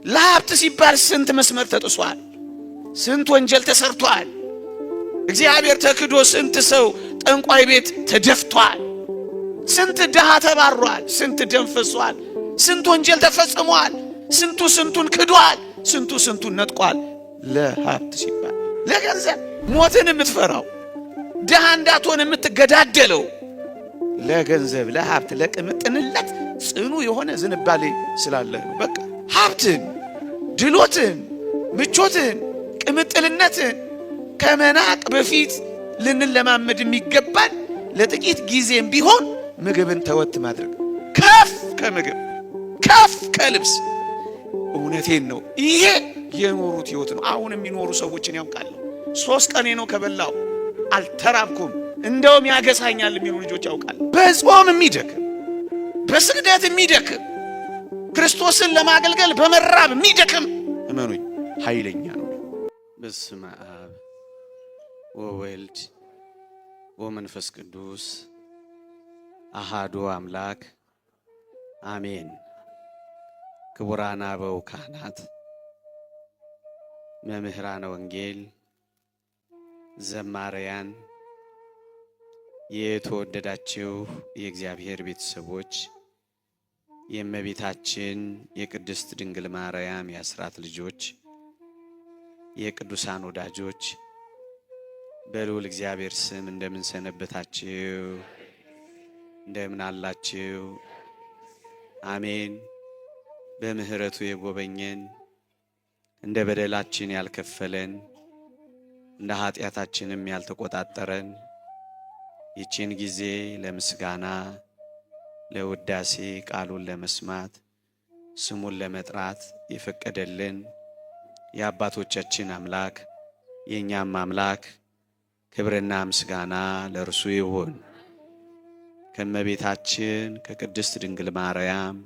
ለሀብት ሲባል ስንት መስመር ተጥሷል፣ ስንት ወንጀል ተሰርቷል። እግዚአብሔር ተክዶ ስንት ሰው ጠንቋይ ቤት ተደፍቷል። ስንት ድሃ ተባሯል፣ ስንት ደም ፈሷል፣ ስንት ወንጀል ተፈጽሟል። ስንቱ ስንቱን ክዷል፣ ስንቱ ስንቱን ነጥቋል። ለሀብት ሲባል ለገንዘብ ሞትን የምትፈራው ድሃ እንዳትሆን የምትገዳደለው ለገንዘብ ለሀብት ለቅምጥንነት ጽኑ የሆነ ዝንባሌ ስላለህ ነው። በቃ ሀብትን፣ ድሎትን፣ ምቾትን፣ ቅምጥልነትን ከመናቅ በፊት ልንለማመድ የሚገባን ለጥቂት ጊዜም ቢሆን ምግብን ተወት ማድረግ፣ ከፍ ከምግብ ከፍ ከልብስ። እውነቴን ነው። ይሄ የኖሩት ህይወት ነው። አሁን የሚኖሩ ሰዎችን ያውቃለሁ። 3 ቀኔ ነው ከበላው አልተራብኩም እንደውም ያገሳኛል የሚሉ ልጆች ያውቃል። በጾም የሚደክም በስግደት የሚደክም ክርስቶስን ለማገልገል በመራብ የሚደክም እመኑኝ ኃይለኛ ነው። በስመ አብ ወወልድ ወመንፈስ ቅዱስ አሃዱ አምላክ አሜን። ክቡራን አበው ካህናት፣ መምህራነ ወንጌል፣ ዘማሪያን፣ የተወደዳችሁ የእግዚአብሔር ቤተሰቦች፣ የእመቤታችን የቅድስት ድንግል ማርያም የአስራት ልጆች፣ የቅዱሳን ወዳጆች በልዑል እግዚአብሔር ስም እንደምን ሰነበታችሁ? እንደምን አላችሁ? አሜን። በምህረቱ የጎበኘን እንደ በደላችን ያልከፈለን እንደ ኃጢአታችንም ያልተቆጣጠረን ይችን ጊዜ ለምስጋና ለውዳሴ ቃሉን ለመስማት ስሙን ለመጥራት የፈቀደልን የአባቶቻችን አምላክ የእኛም አምላክ ክብርና ምስጋና ለእርሱ ይሁን። ከእመቤታችን ከቅድስት ድንግል ማርያም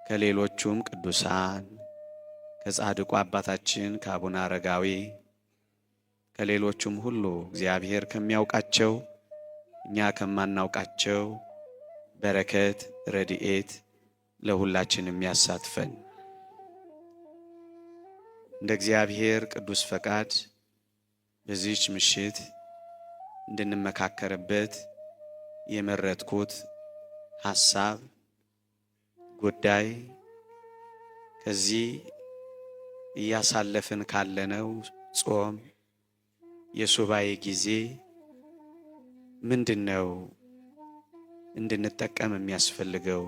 ከሌሎቹም ቅዱሳን ከጻድቁ አባታችን ከአቡነ አረጋዊ ከሌሎቹም ሁሉ እግዚአብሔር ከሚያውቃቸው እኛ ከማናውቃቸው በረከት ረድኤት ለሁላችንም ያሳትፈን። እንደ እግዚአብሔር ቅዱስ ፈቃድ በዚህች ምሽት እንድንመካከርበት የመረጥኩት ሐሳብ ጉዳይ ከዚህ እያሳለፍን ካለነው ጾም የሱባኤ ጊዜ ምንድነው እንድንጠቀም የሚያስፈልገው?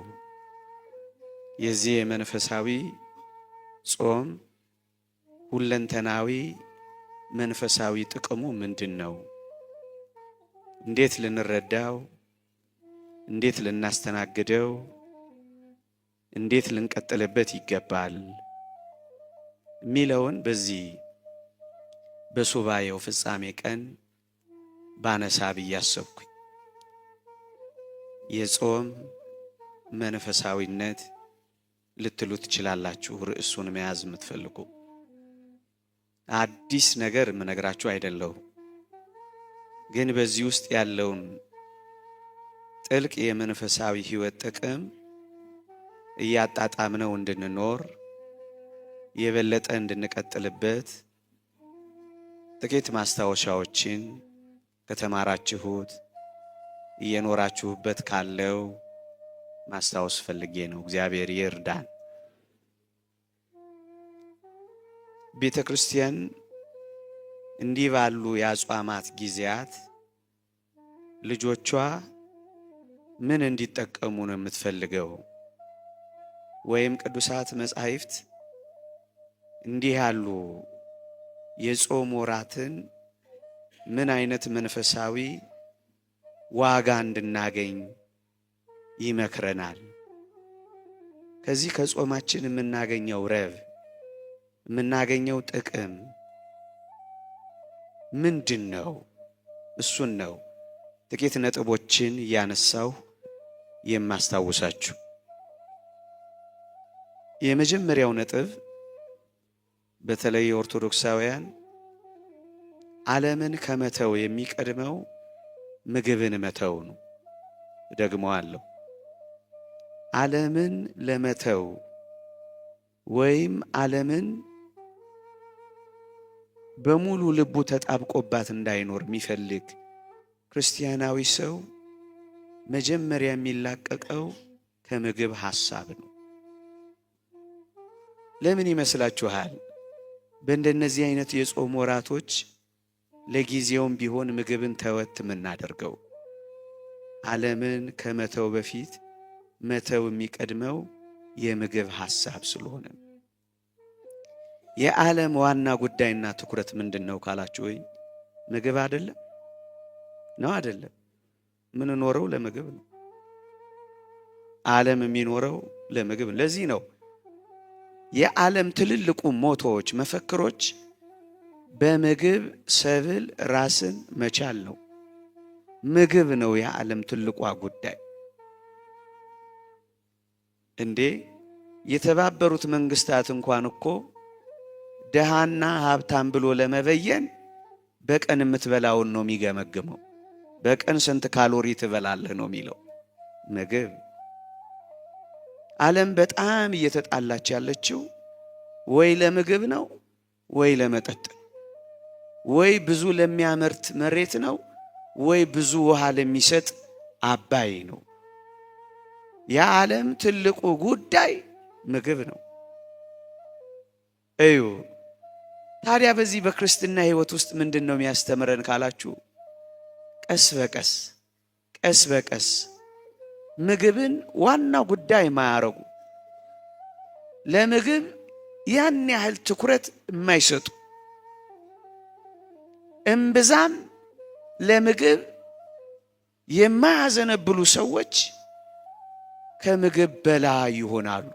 የዚህ የመንፈሳዊ ጾም ሁለንተናዊ መንፈሳዊ ጥቅሙ ምንድነው? እንዴት ልንረዳው፣ እንዴት ልናስተናግደው፣ እንዴት ልንቀጥልበት ይገባል የሚለውን በዚህ በሱባኤው ፍጻሜ ቀን ባነሳ ብዬ አሰብኩኝ። የጾም መንፈሳዊነት ልትሉ ትችላላችሁ። ርዕሱን መያዝ የምትፈልጉ አዲስ ነገር የምነግራችሁ አይደለሁ፣ ግን በዚህ ውስጥ ያለውን ጥልቅ የመንፈሳዊ ሕይወት ጥቅም እያጣጣምነው እንድንኖር የበለጠ እንድንቀጥልበት ጥቂት ማስታወሻዎችን ከተማራችሁት እየኖራችሁበት ካለው ማስታወስ ፈልጌ ነው። እግዚአብሔር ይርዳን። ቤተ ክርስቲያን እንዲህ ባሉ የአጽዋማት ጊዜያት ልጆቿ ምን እንዲጠቀሙ ነው የምትፈልገው? ወይም ቅዱሳት መጻሕፍት እንዲህ ያሉ የጾም ወራትን ምን አይነት መንፈሳዊ ዋጋ እንድናገኝ ይመክረናል? ከዚህ ከጾማችን የምናገኘው ረብ የምናገኘው ጥቅም ምንድን ነው? እሱን ነው ጥቂት ነጥቦችን እያነሳሁ የማስታውሳችሁ። የመጀመሪያው ነጥብ በተለይ ኦርቶዶክሳውያን ዓለምን ከመተው የሚቀድመው ምግብን መተው ነው። ደግሞአለሁ፣ ዓለምን ለመተው ወይም ዓለምን በሙሉ ልቡ ተጣብቆባት እንዳይኖር የሚፈልግ ክርስቲያናዊ ሰው መጀመሪያ የሚላቀቀው ከምግብ ሐሳብ ነው። ለምን ይመስላችኋል? በእንደነዚህ አይነት የጾም ወራቶች ለጊዜውም ቢሆን ምግብን ተወት የምናደርገው ዓለምን ከመተው በፊት መተው የሚቀድመው የምግብ ሐሳብ ስለሆነ። የዓለም ዋና ጉዳይና ትኩረት ምንድነው ካላችሁ፣ ወይ ምግብ አይደለም ነው? አይደለም። ምን ኖረው ለምግብ ነው። ዓለም የሚኖረው ለምግብ ነው። ለዚህ ነው የዓለም ትልልቁ ሞቶዎች፣ መፈክሮች በምግብ ሰብል ራስን መቻል ነው። ምግብ ነው የዓለም ትልቋ ጉዳይ። እንዴ የተባበሩት መንግስታት እንኳን እኮ ደሃና ሀብታም ብሎ ለመበየን በቀን የምትበላውን ነው የሚገመግመው። በቀን ስንት ካሎሪ ትበላለህ ነው የሚለው። ምግብ ዓለም በጣም እየተጣላች ያለችው ወይ ለምግብ ነው ወይ ለመጠጥ፣ ወይ ብዙ ለሚያመርት መሬት ነው ወይ ብዙ ውሃ ለሚሰጥ አባይ ነው። የዓለም ትልቁ ጉዳይ ምግብ ነው። እዩ ታዲያ በዚህ በክርስትና ሕይወት ውስጥ ምንድነው የሚያስተምረን ካላችሁ፣ ቀስ በቀስ ምግብን ዋና ጉዳይ ማያረጉ፣ ለምግብ ያን ያህል ትኩረት የማይሰጡ፣ እምብዛም ለምግብ የማያዘነብሉ ሰዎች ከምግብ በላይ ይሆናሉ።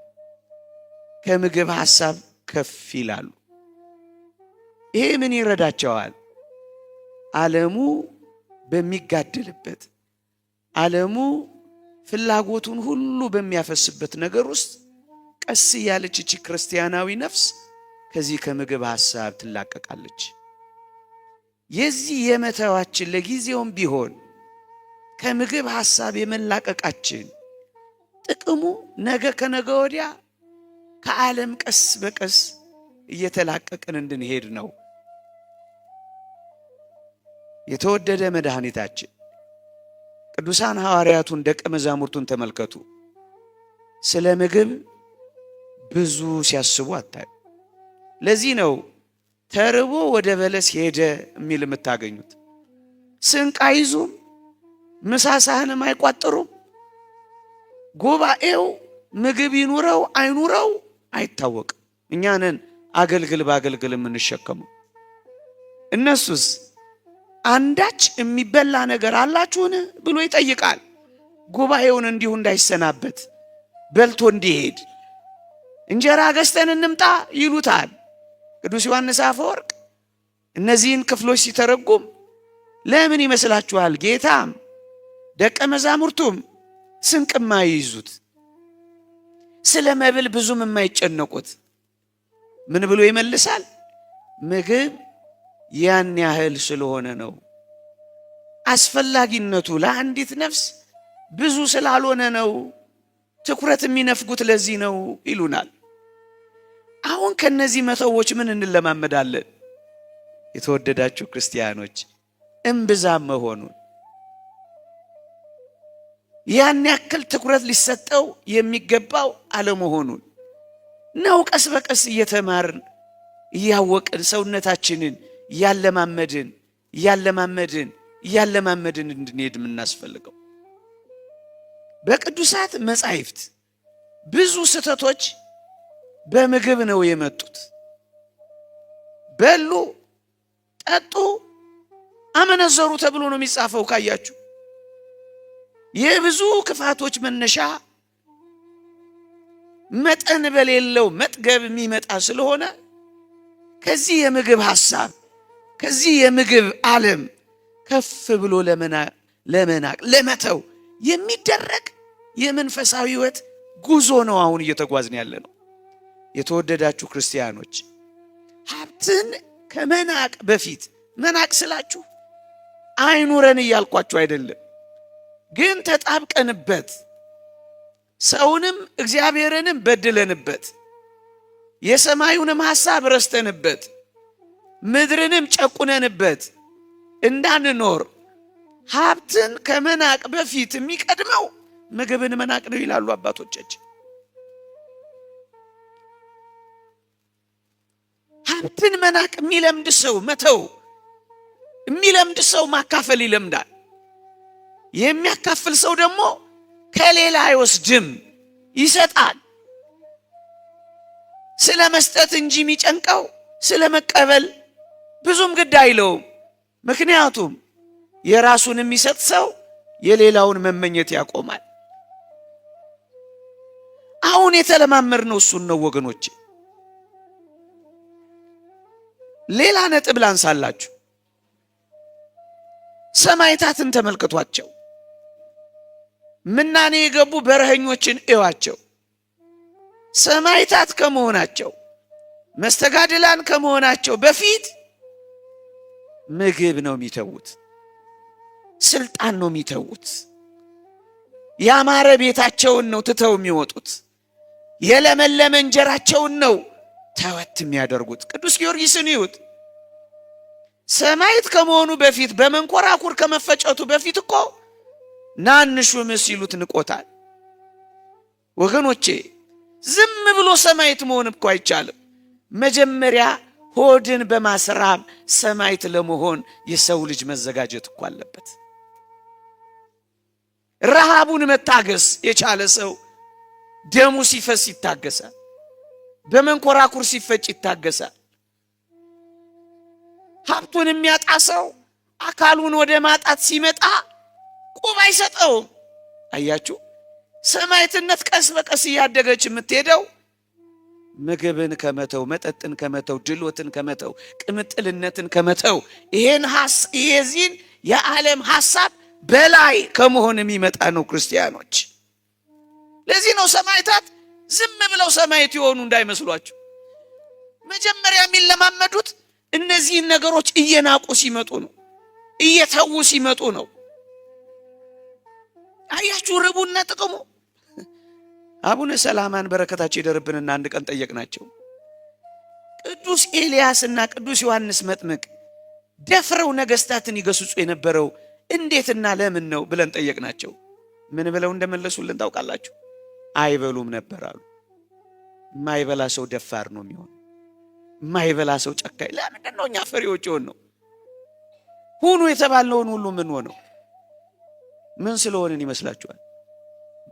ከምግብ ሐሳብ ከፍ ይላሉ። ይሄ ምን ይረዳቸዋል? ዓለሙ በሚጋደልበት፣ ዓለሙ ፍላጎቱን ሁሉ በሚያፈስበት ነገር ውስጥ ቀስ ያለች እቺ ክርስቲያናዊ ነፍስ ከዚህ ከምግብ ሐሳብ ትላቀቃለች። የዚህ የመተዋችን ለጊዜውም ቢሆን ከምግብ ሐሳብ የመላቀቃችን ጥቅሙ ነገ ከነገ ወዲያ ከዓለም ቀስ በቀስ እየተላቀቅን እንድንሄድ ነው። የተወደደ መድኃኒታችን ቅዱሳን ሐዋርያቱን ደቀ መዛሙርቱን ተመልከቱ። ስለ ምግብ ብዙ ሲያስቡ አታዩ። ለዚህ ነው ተርቦ ወደ በለስ ሄደ የሚል የምታገኙት። ስንቅ አይዙም፣ ምሳ ሳህንም አይቋጥሩም። ጉባኤው ምግብ ይኑረው አይኑረው አይታወቅም። እኛንን አገልግል በአገልግል የምንሸከመው። እነሱስ አንዳች የሚበላ ነገር አላችሁን ብሎ ይጠይቃል። ጉባኤውን እንዲሁ እንዳይሰናበት በልቶ እንዲሄድ እንጀራ ገዝተን እንምጣ ይሉታል። ቅዱስ ዮሐንስ አፈወርቅ እነዚህን ክፍሎች ሲተረጉም ለምን ይመስላችኋል ጌታም ደቀ መዛሙርቱም ስንቅ የማይይዙት፣ ስለ መብል ብዙም የማይጨነቁት? ምን ብሎ ይመልሳል? ምግብ ያን ያህል ስለሆነ ነው፣ አስፈላጊነቱ ለአንዲት ነፍስ ብዙ ስላልሆነ ነው፣ ትኩረት የሚነፍጉት ለዚህ ነው ይሉናል። አሁን ከነዚህ መተዎች ምን እንለማመዳለን? የተወደዳችሁ ክርስቲያኖች እምብዛም መሆኑን፣ ያን ያክል ትኩረት ሊሰጠው የሚገባው አለመሆኑን ነው። ቀስ በቀስ እየተማርን እያወቅን ሰውነታችንን እያለማመድን እንድንሄድ የምናስፈልገው። በቅዱሳት መጻሕፍት ብዙ ስህተቶች በምግብ ነው የመጡት። በሉ፣ ጠጡ፣ አመነዘሩ ተብሎ ነው የሚጻፈው። ካያችሁ የብዙ ክፋቶች መነሻ መጠን በሌለው መጥገብ የሚመጣ ስለሆነ ከዚህ የምግብ ሐሳብ ከዚህ የምግብ ዓለም ከፍ ብሎ ለመናቅ ለመተው የሚደረግ የመንፈሳዊ ሕይወት ጉዞ ነው አሁን እየተጓዝን ያለ ነው። የተወደዳችሁ ክርስቲያኖች ሀብትን ከመናቅ በፊት፣ መናቅ ስላችሁ አይኑረን እያልኳችሁ አይደለም፣ ግን ተጣብቀንበት ሰውንም እግዚአብሔርንም በድለንበት የሰማዩንም ሐሳብ ረስተንበት ምድርንም ጨቁነንበት እንዳንኖር ሀብትን ከመናቅ በፊት የሚቀድመው ምግብን መናቅ ነው ይላሉ አባቶቻችን። ሀብትን መናቅ የሚለምድ ሰው መተው የሚለምድ ሰው ማካፈል ይለምዳል። የሚያካፍል ሰው ደግሞ ከሌላ አይወስድም፣ ይሰጣል። ስለ መስጠት እንጂ የሚጨንቀው ስለ መቀበል ብዙም ግድ አይለውም። ምክንያቱም የራሱን የሚሰጥ ሰው የሌላውን መመኘት ያቆማል። አሁን የተለማመድነው እሱን ነው ወገኖቼ። ሌላ ነጥብ ላንሳላችሁ። ሰማዕታትን ተመልከቷቸው። ምናኔ የገቡ በረሃኞችን እዩዋቸው። ሰማዕታት ከመሆናቸው መስተጋድላን ከመሆናቸው በፊት ምግብ ነው የሚተዉት፣ ስልጣን ነው የሚተዉት። ያማረ ቤታቸውን ነው ትተው የሚወጡት። የለመለመ እንጀራቸውን ነው ተወት የሚያደርጉት። ቅዱስ ጊዮርጊስን ይዩት። ሰማዕት ከመሆኑ በፊት በመንኮራኩር ከመፈጨቱ በፊት እኮ ናንሹም ሲሉት ንቆታል። ወገኖቼ ዝም ብሎ ሰማዕት መሆን እኮ አይቻልም። መጀመሪያ ሆድን በማስራብ ሰማዕት ለመሆን የሰው ልጅ መዘጋጀት እኮ አለበት። ረሃቡን መታገስ የቻለ ሰው ደሙ ሲፈስ ይታገሳል፣ በመንኮራኩር ሲፈጭ ይታገሳል። ሀብቱን የሚያጣ ሰው አካሉን ወደ ማጣት ሲመጣ ቁብ አይሰጠውም። አያችሁ፣ ሰማዕትነት ቀስ በቀስ እያደገች የምትሄደው ምግብን ከመተው፣ መጠጥን ከመተው፣ ድሎትን ከመተው፣ ቅምጥልነትን ከመተው፣ ይሄን የዓለም ሐሳብ በላይ ከመሆን የሚመጣ ነው ክርስቲያኖች። ለዚህ ነው ሰማዕታት ዝም ብለው ሰማዕት የሆኑ እንዳይመስሏቸው። መጀመሪያ የሚለማመዱት እነዚህን ነገሮች እየናቁ ሲመጡ ነው፣ እየተዉ ሲመጡ ነው። አያችሁ ርቡና ጥቅሙ። አቡነ ሰላማን በረከታቸው ይደርብንና አንድ ቀን ጠየቅናቸው። ቅዱስ ኤልያስና ቅዱስ ዮሐንስ መጥምቅ ደፍረው ነገስታትን ይገስጹ የነበረው እንዴትና ለምን ነው ብለን ጠየቅናቸው። ምን ብለው እንደመለሱልን ታውቃላችሁ? አይበሉም ነበር አሉ። የማይበላ ሰው ደፋር ነው የሚሆነው። የማይበላ ሰው ጨካኝ። ለምንድን ነው እኛ ፈሪዎች የሆን ነው? ሁኑ የተባልነውን ሁሉ ምን ሆነው ምን ስለሆንን ይመስላችኋል?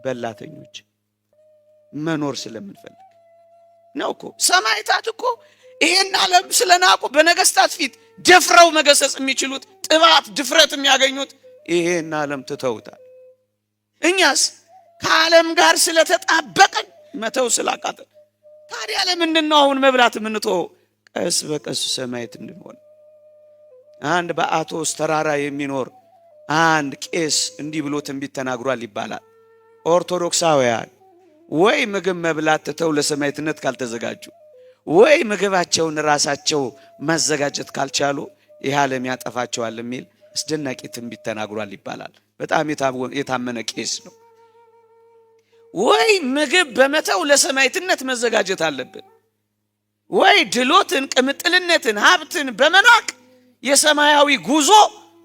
በላተኞች፣ መኖር ስለምንፈልግ ነው እኮ። ሰማዕታት እኮ ይሄን ዓለም ስለናቁ በነገስታት ፊት ደፍረው መገሰጽ የሚችሉት ጥባት ድፍረት የሚያገኙት ይሄን ዓለም ትተውታል። እኛስ ከዓለም ጋር ስለተጣበቅን መተው ስላቃተን ታዲያ ለምንድን ነው አሁን መብላት የምንተወው? ቀስ በቀስ ሰማዕት እንድንሆን። አንድ በአቶስ ተራራ የሚኖር አንድ ቄስ እንዲህ ብሎ ትንቢት ተናግሯል ይባላል። ኦርቶዶክሳውያን ወይ ምግብ መብላት ትተው ለሰማዕትነት ካልተዘጋጁ፣ ወይ ምግባቸውን ራሳቸው ማዘጋጀት ካልቻሉ ይህ ዓለም ያጠፋቸዋል የሚል አስደናቂ ትንቢት ተናግሯል ይባላል። በጣም የታመነ ቄስ ነው። ወይ ምግብ በመተው ለሰማዕትነት መዘጋጀት አለብን፣ ወይ ድሎትን፣ ቅምጥልነትን፣ ሀብትን በመናቅ የሰማያዊ ጉዞ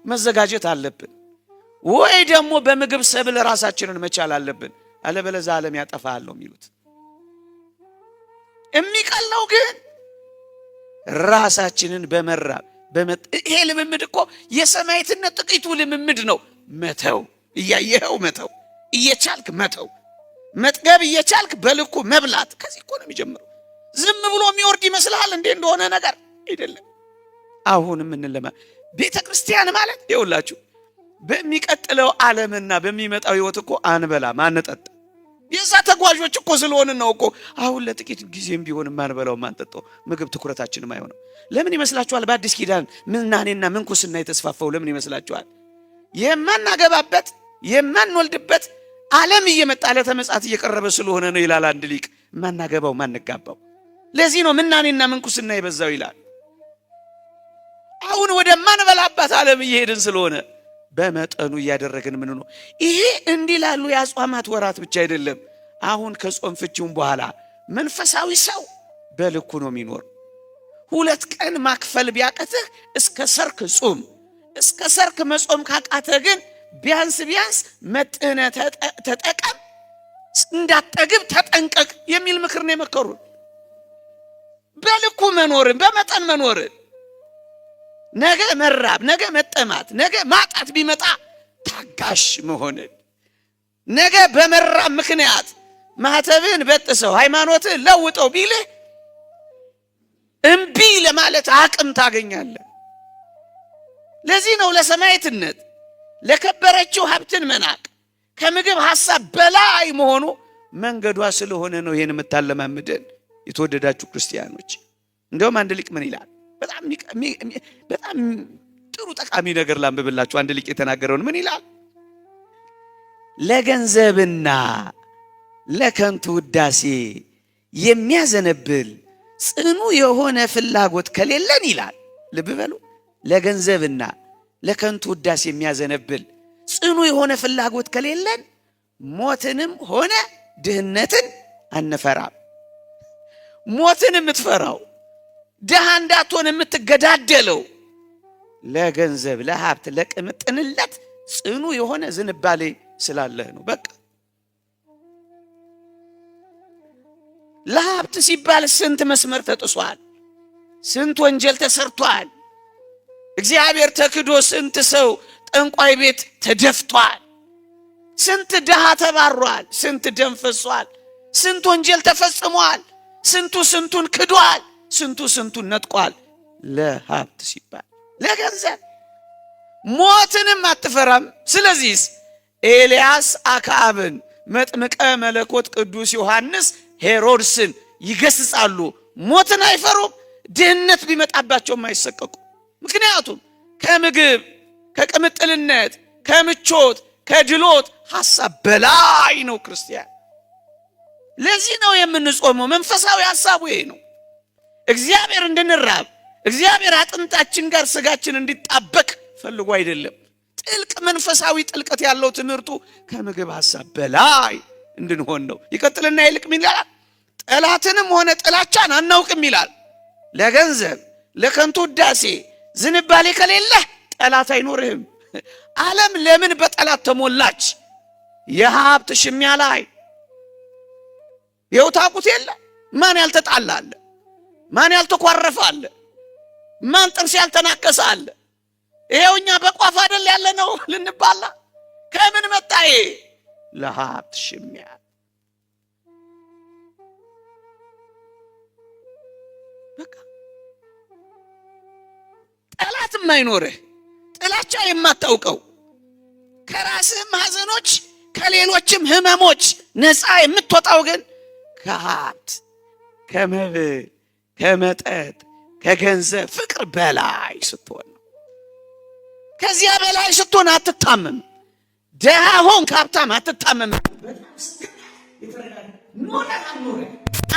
መዘጋጀት አለብን፣ ወይ ደግሞ በምግብ ሰብል ራሳችንን መቻል አለብን። አለበለዚያ ዓለም ያጠፋል ነው የሚሉት። የሚቀለው ግን ራሳችንን በመራብ ይሄ ልምምድ እኮ የሰማዕትነት ጥቂቱ ልምምድ ነው። መተው፣ እያየኸው መተው፣ እየቻልክ መተው፣ መጥገብ እየቻልክ በልኩ መብላት። ከዚህ እኮ ነው የሚጀምረው። ዝም ብሎ የሚወርድ ይመስልሃል እንዴ? እንደሆነ ነገር አይደለም። አሁንም እንለማ ቤተ ክርስቲያን ማለት ይኸውላችሁ በሚቀጥለው ዓለምና በሚመጣው ህይወት እኮ አንበላም አንጠጣ። የዛ ተጓዦች እኮ ስለሆነ ነው እኮ አሁን ለጥቂት ጊዜም ቢሆን ማንበላው ማንጠጣው ምግብ ትኩረታችንም አይሆንም። ለምን ይመስላችኋል? በአዲስ ኪዳን ምናኔና ምንኩስና የተስፋፋው ለምን ይመስላችኋል? የማናገባበት የማንወልድበት ዓለም እየመጣ ለተመጻት እየቀረበ ስለሆነ ነው ይላል አንድ ሊቅ። ማናገባው ማንጋባው ለዚህ ነው ምናኔና ምንኩስና የበዛው ይላል። አሁን ወደ ማንበላባት ዓለም እየሄድን ስለሆነ በመጠኑ እያደረግን ምን ነው። ይሄ እንዲህ ላሉ የአጽዋማት ወራት ብቻ አይደለም። አሁን ከጾም ፍቺውን በኋላ መንፈሳዊ ሰው በልኩ ነው የሚኖር። 2 ቀን ማክፈል ቢያቀትህ እስከ ሰርክ ጾም። እስከ ሰርክ መጾም ካቃተህ ግን ቢያንስ መጥነ ተጠቀም፣ እንዳትጠግብ ተጠንቀቅ የሚል ምክር ነው የመከሩን። በልኩ መኖርን፣ በመጠን መኖርን፣ ነገ መራብ፣ ነገ መጠማት፣ ነገ ማጣት ቢመጣ ታጋሽ መሆንን፣ ነገ በመራብ ምክንያት ማህተብን በጥሰው ሃይማኖትን ለውጠው ቢልህ እምቢ ለማለት አቅም ታገኛለህ። ለዚህ ነው ለሰማዕትነት ለከበረችው ሀብትን መናቅ ከምግብ ሐሳብ በላይ መሆኑ መንገዷ ስለሆነ ነው ይሄን የምታለማምደን። የተወደዳችሁ ክርስቲያኖች፣ እንደውም አንድ ሊቅ ምን ይላል? በጣም ጥሩ ጠቃሚ ነገር ላንብብላችሁ። አንድ ሊቅ የተናገረውን ምን ይላል? ለገንዘብና ለከንቱ ውዳሴ የሚያዘነብል ጽኑ የሆነ ፍላጎት ከሌለን ይላል። ልብ በሉ። ለገንዘብና ለከንቱ ውዳሴ የሚያዘነብል ጽኑ የሆነ ፍላጎት ከሌለን ሞትንም ሆነ ድህነትን አንፈራም። ሞትን የምትፈራው ድሃ እንዳትሆን የምትገዳደለው ለገንዘብ፣ ለሀብት፣ ለቅምጥንለት ጽኑ የሆነ ዝንባሌ ስላለህ ነው። በቃ ለሀብት ሲባል ስንት መስመር ተጥሷል፣ ስንት ወንጀል ተሰርቷል። እግዚአብሔር ተክዶ ስንት ሰው ጠንቋይ ቤት ተደፍቷል። ስንት ድሃ ተባሯል፣ ስንት ደም ፈሷል፣ ስንት ወንጀል ተፈጽሟል። ስንቱ ስንቱን ክዷል፣ ስንቱ ስንቱን ነጥቋል። ለሀብት ሲባል ለገንዘብ ሞትንም አትፈራም። ስለዚህስ ኤልያስ አክዓብን፣ መጥምቀ መለኮት ቅዱስ ዮሐንስ ሄሮድስን ይገስጻሉ። ሞትን አይፈሩም፣ ድህነት ቢመጣባቸውም አይሰቀቁ። ምክንያቱም ከምግብ፣ ከቅምጥልነት፣ ከምቾት፣ ከድሎት ሐሳብ በላይ ነው ክርስቲያን። ለዚህ ነው የምንጾመው። መንፈሳዊ ሐሳቡ ይሄ ነው። እግዚአብሔር እንድንራብ፣ እግዚአብሔር አጥንታችን ጋር ስጋችን እንዲጣበቅ ፈልጎ አይደለም። ጥልቅ መንፈሳዊ ጥልቀት ያለው ትምህርቱ ከምግብ ሐሳብ በላይ እንድንሆን ነው። ይቀጥልና ይልቅ ምን ይላል? ጠላትንም ሆነ ጥላቻን አናውቅም ይላል። ለገንዘብ ለከንቱ ውዳሴ ዝንባሌ ከሌለህ ጠላት አይኖርህም። ዓለም ለምን በጠላት ተሞላች? የሀብት ሽሚያ ላይ ይኸው ታውቁት የለ? ማን ያልተጣላ አለ? ማን ያልተኳረፈ አለ? ማን ጥርስ ያልተናከሰ አለ? ይኸው እኛ በቋፍ አይደል ያለ ነው ልንባላ። ከምን መጣ ይሄ? ለሀብት ሽሚያ። በቃ ጠላትም አይኖርህ፣ ጥላቻ የማታውቀው ከራስህም ሐዘኖች ከሌሎችም ህመሞች ነፃ የምትወጣው ግን ከሀብት፣ ከመብል፣ ከመጠጥ፣ ከገንዘብ ፍቅር በላይ ስትሆን ነው። ከዚያ በላይ ስትሆን አትታመም። ደሃ ሆን ከሀብታም አትታመም።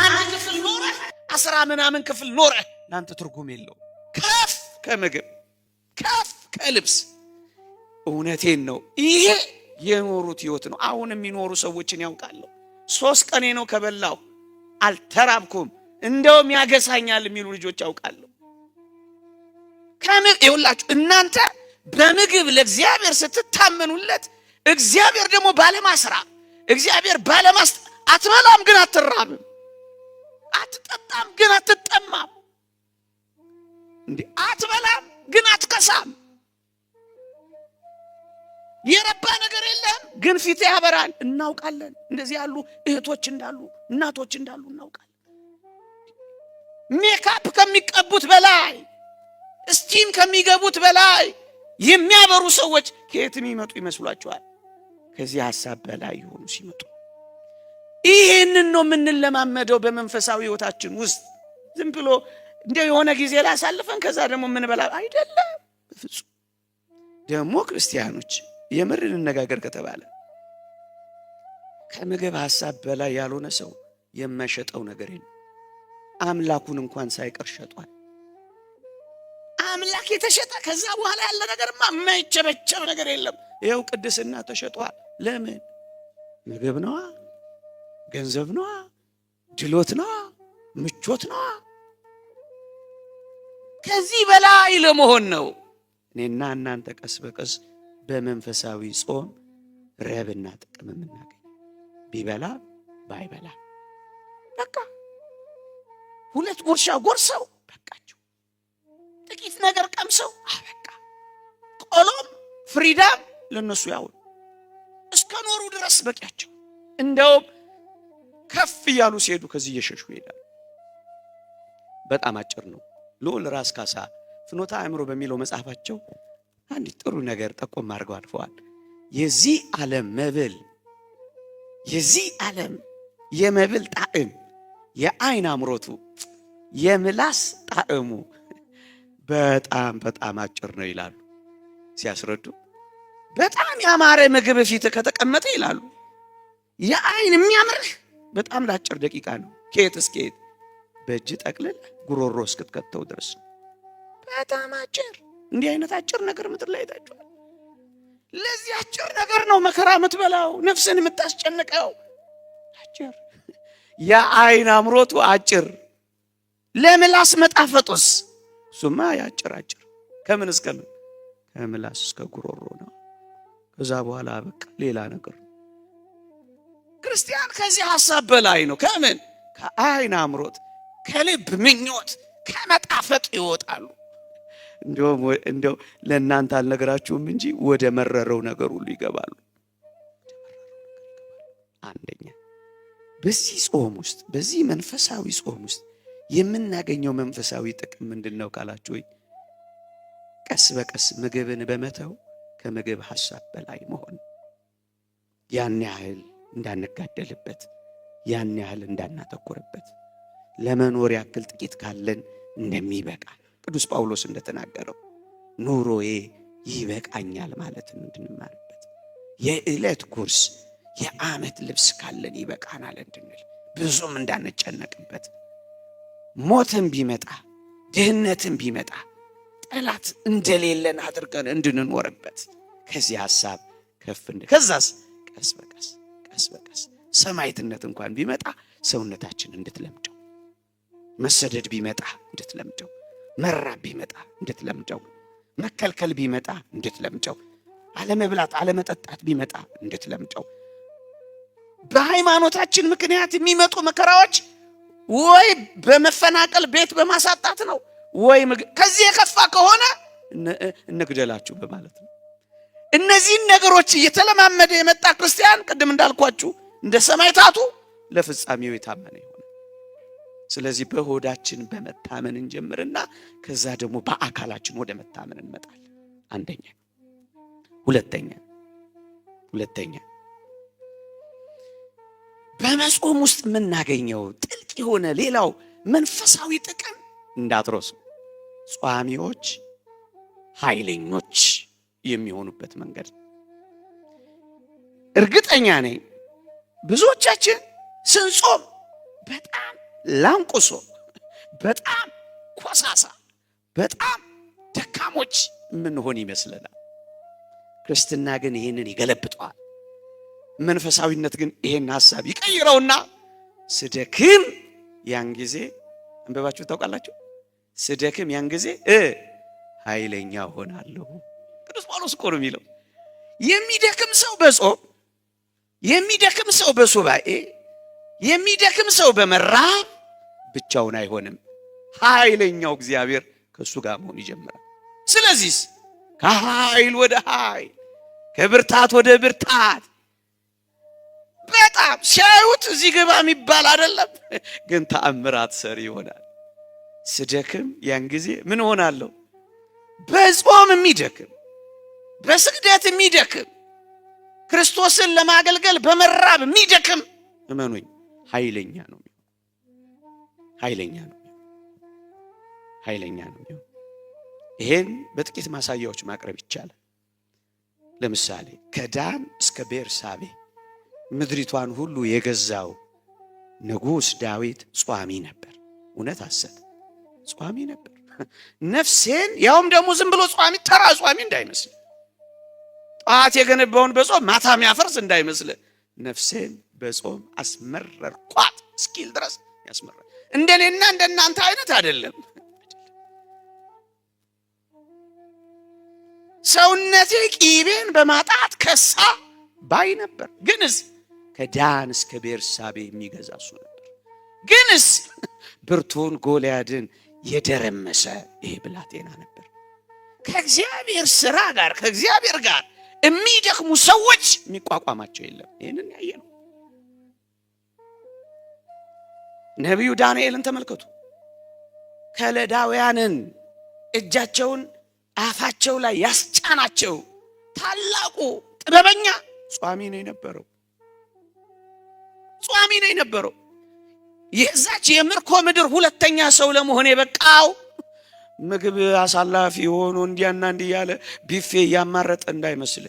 አንድ ክፍል ኖረህ 10 ምናምን ክፍል ኖረህ ለአንተ ትርጉም የለው። ከፍ ከምግብ ከፍ ከልብስ። እውነቴን ነው። ይሄ የኖሩት ህይወት ነው። አሁን የሚኖሩ ሰዎችን ያውቃለሁ። 3 ቀኔ ነው ከበላሁ አልተራብኩም፣ እንደውም ያገሳኛል የሚሉ ልጆች ያውቃለሁ። ይኸውላችሁ እናንተ በምግብ ለእግዚአብሔር ስትታመኑለት፣ እግዚአብሔር ደግሞ ባለማስራ፣ እግዚአብሔር ባለማስ አትበላም ግን አትራብም፣ አትጠጣም ግን አትጠማም፣ እንዴ አትበላም ግን አትከሳም። የረባ ነገር የለም ግን ፊት ያበራል። እናውቃለን። እንደዚህ ያሉ እህቶች እንዳሉ፣ እናቶች እንዳሉ እናውቃለን። ሜካፕ ከሚቀቡት በላይ፣ ስቲም ከሚገቡት በላይ የሚያበሩ ሰዎች ከየት የሚመጡ ይመስሏችኋል? ከዚህ ሐሳብ በላይ የሆኑ ሲመጡ። ይሄንን ነው የምንለማመደው በመንፈሳዊ ህይወታችን ውስጥ። ዝም ብሎ እንደው የሆነ ጊዜ ላይ አሳልፈን ከዛ ደግሞ የምንበላ አይደለም በፍጹም። ደግሞ ክርስቲያኖች የምር እንነጋገር ከተባለ ከምግብ ሐሳብ በላይ ያልሆነ ሰው የማይሸጠው ነገር የለም። አምላኩን እንኳን ሳይቀር ሸጧል። አምላክ የተሸጠ ከዛ በኋላ ያለ ነገርማ የማይቸበቸብ ነገር የለም። ይኸው ቅድስና ተሸጧል። ለምን? ምግብ ነዋ፣ ገንዘብ ነዋ፣ ድሎት ነዋ፣ ምቾት ምቾት ነው። ከዚህ በላይ ለመሆን ነው እኔና እናንተ ቀስ በቀስ በመንፈሳዊ ጾም ረብና ጥቅም የምናገኝ። ቢበላ ባይበላ በቃ ሁለት ጉርሻ ጎርሰው በቃቸው፣ ጥቂት ነገር ቀምሰው አበቃ። ቆሎም ፍሪዳም ለነሱ ያው እስከ ኖሩ ድረስ በቂያቸው። እንደውም ከፍ እያሉ ሲሄዱ ከዚህ እየሸሹ ይሄዳሉ። በጣም አጭር ነው። ልዑል ራስ ካሳ ፍኖተ አእምሮ በሚለው መጽሐፋቸው አንድ ጥሩ ነገር ጠቆም አድርገው አልፈዋል። የዚህ ዓለም መብል፣ የዚህ ዓለም የመብል ጣዕም፣ የአይን አምሮቱ፣ የምላስ ጣዕሙ በጣም በጣም አጭር ነው ይላሉ ሲያስረዱ። በጣም ያማረ ምግብ ፊት ከተቀመጠ ይላሉ የአይን የሚያምርህ በጣም ለአጭር ደቂቃ ነው። ከየት እስከ የት በእጅ ጠቅልል ጉሮሮ እስክትከተው ድረስ በጣም አጭር። እንዲህ አይነት አጭር ነገር ምድር ላይ ታጭቷል። ለዚህ አጭር ነገር ነው መከራ የምትበላው፣ ነፍስን የምታስጨንቀው። አጭር የአይን አምሮቱ አጭር፣ ለምላስ መጣፈጡስ ሱማ ያጭር አጭር። ከምን እስከ ምን? ከምላስ እስከ ጉሮሮ ነው። ከዛ በኋላ በቃ ሌላ ነገር። ክርስቲያን ከዚህ ሐሳብ በላይ ነው። ከምን? ከአይን አምሮት፣ ከልብ ምኞት፣ ከመጣፈጥ ይወጣሉ። እንደው ለእናንተ አልነገራችሁም እንጂ ወደ መረረው ነገር ሁሉ ይገባሉ። አንደኛ በዚህ ጾም ውስጥ፣ በዚህ መንፈሳዊ ጾም ውስጥ የምናገኘው መንፈሳዊ ጥቅም ምንድነው ካላችሁ፣ ቀስ በቀስ ምግብን በመተው ከምግብ ሐሳብ በላይ መሆን፣ ያን ያህል እንዳንጋደልበት፣ ያን ያህል እንዳናተኩርበት፣ ለመኖር ያክል ጥቂት ካለን እንደሚበቃ ቅዱስ ጳውሎስ እንደተናገረው ኑሮዬ ይበቃኛል ማለትን እንድንማርበት፣ የዕለት ጉርስ የዓመት ልብስ ካለን ይበቃናል እንድንል፣ ብዙም እንዳንጨነቅበት፣ ሞትም ቢመጣ ድህነትም ቢመጣ ጠላት እንደሌለን አድርገን እንድንኖርበት፣ ከዚህ ሐሳብ ከፍ ከዛስ ቀስ በቀስ ቀስ በቀስ ሰማዕትነት እንኳን ቢመጣ ሰውነታችን እንድትለምደው፣ መሰደድ ቢመጣ እንድትለምደው፣ መራብ ቢመጣ እንድትለምደው፣ መከልከል ቢመጣ እንድትለምደው፣ አለመብላት አለመጠጣት ቢመጣ እንድትለምደው፣ በሃይማኖታችን ምክንያት የሚመጡ መከራዎች ወይ በመፈናቀል ቤት በማሳጣት ነው፣ ወይ ከዚህ የከፋ ከሆነ እንግደላችሁ በማለት ነው። እነዚህን ነገሮች እየተለማመደ የመጣ ክርስቲያን ቅድም እንዳልኳችሁ እንደ ሰማዕታቱ ለፍጻሜው የታመነ ይሆናል። ስለዚህ በሆዳችን በመታመን እንጀምርና ከዛ ደግሞ በአካላችን ወደ መታመን እንመጣለን። አንደኛ። ሁለተኛ በመጾም ውስጥ የምናገኘው ጥልቅ የሆነ ሌላው መንፈሳዊ ጥቅም እንዳትረሱ፣ ጿሚዎች ኃይለኞች የሚሆኑበት መንገድ። እርግጠኛ ነኝ ብዙዎቻችን ስንጾም በጣም ላንቁሶ፣ በጣም ኮሳሳ፣ በጣም ደካሞች የምንሆን ይመስለናል። ክርስትና ግን ይሄንን ይገለብጠዋል። መንፈሳዊነት ግን ይሄን ሐሳብ ይቀይረውና ስደክም ያን ጊዜ አንበባችሁ ታውቃላችሁ። ስደክም ያን ጊዜ ኃይለኛ ሆናለሁ። ቅዱስ ጳውሎስ እኮ ነው የሚለው። የሚደክም ሰው በጾም፣ የሚደክም ሰው በሱባኤ፣ የሚደክም ሰው በመራብ ብቻውን አይሆንም። ኃይለኛው እግዚአብሔር ከሱ ጋር መሆን ይጀምራል። ስለዚህ ከኃይል ወደ ኃይል፣ ከብርታት ወደ ብርታት፣ በጣም ሲያዩት እዚህ ግባ የሚባል አይደለም፣ ግን ተአምራት ሰሪ ይሆናል። ስደክም ያን ጊዜ ምን ሆናለሁ? በጾም የሚደክም፣ በስግደት የሚደክም፣ ክርስቶስን ለማገልገል በመራብ የሚደክም እመኑኝ ኃይለኛ ነው። ይሄን በጥቂት ማሳያዎች ማቅረብ ይቻላል። ለምሳሌ ከዳን እስከ ቤርሳቤ ምድሪቷን ሁሉ የገዛው ንጉሥ ዳዊት ጿሚ ነበር። እውነት ሐሰት? ጿሚ ነበር። ነፍሴን ያውም ደግሞ ዝም ብሎ ጿሚ፣ ተራ ጿሚ እንዳይመስል፣ ጠዋት የገነባውን በጾም ማታ የሚያፈርስ እንዳይመስል፣ ነፍሴን በጾም አስመረርኳት እስኪል ድረስ ያስመረር። እንደኔና እንደናንተ አይነት አይደለም። ሰውነቴ ቂቤን በማጣት ከሳ ባይ ነበር። ግንስ ከዳን እስከ ቤርሳቤ የሚገዛ እሱ ነበር። ግንስ ብርቱን ጎልያድን የደረመሰ ይሄ ብላቴና ነበር። ከእግዚአብሔር ሥራ ጋር ከእግዚአብሔር ጋር የሚደክሙ ሰዎች የሚቋቋማቸው የለም። ይህንን ያየ ነው። ነቢዩ ዳንኤልን ተመልከቱ። ከለዳውያንን እጃቸውን አፋቸው ላይ ያስጫናቸው ታላቁ ጥበበኛ ጿሚ ነው የነበረው። ጿሚ ነው የነበረው። የዛች የምርኮ ምድር ሁለተኛ ሰው ለመሆን የበቃው ምግብ አሳላፊ ሆኖ እንዲያና እንዲያለ ቢፌ ያማረጠ እንዳይመስል።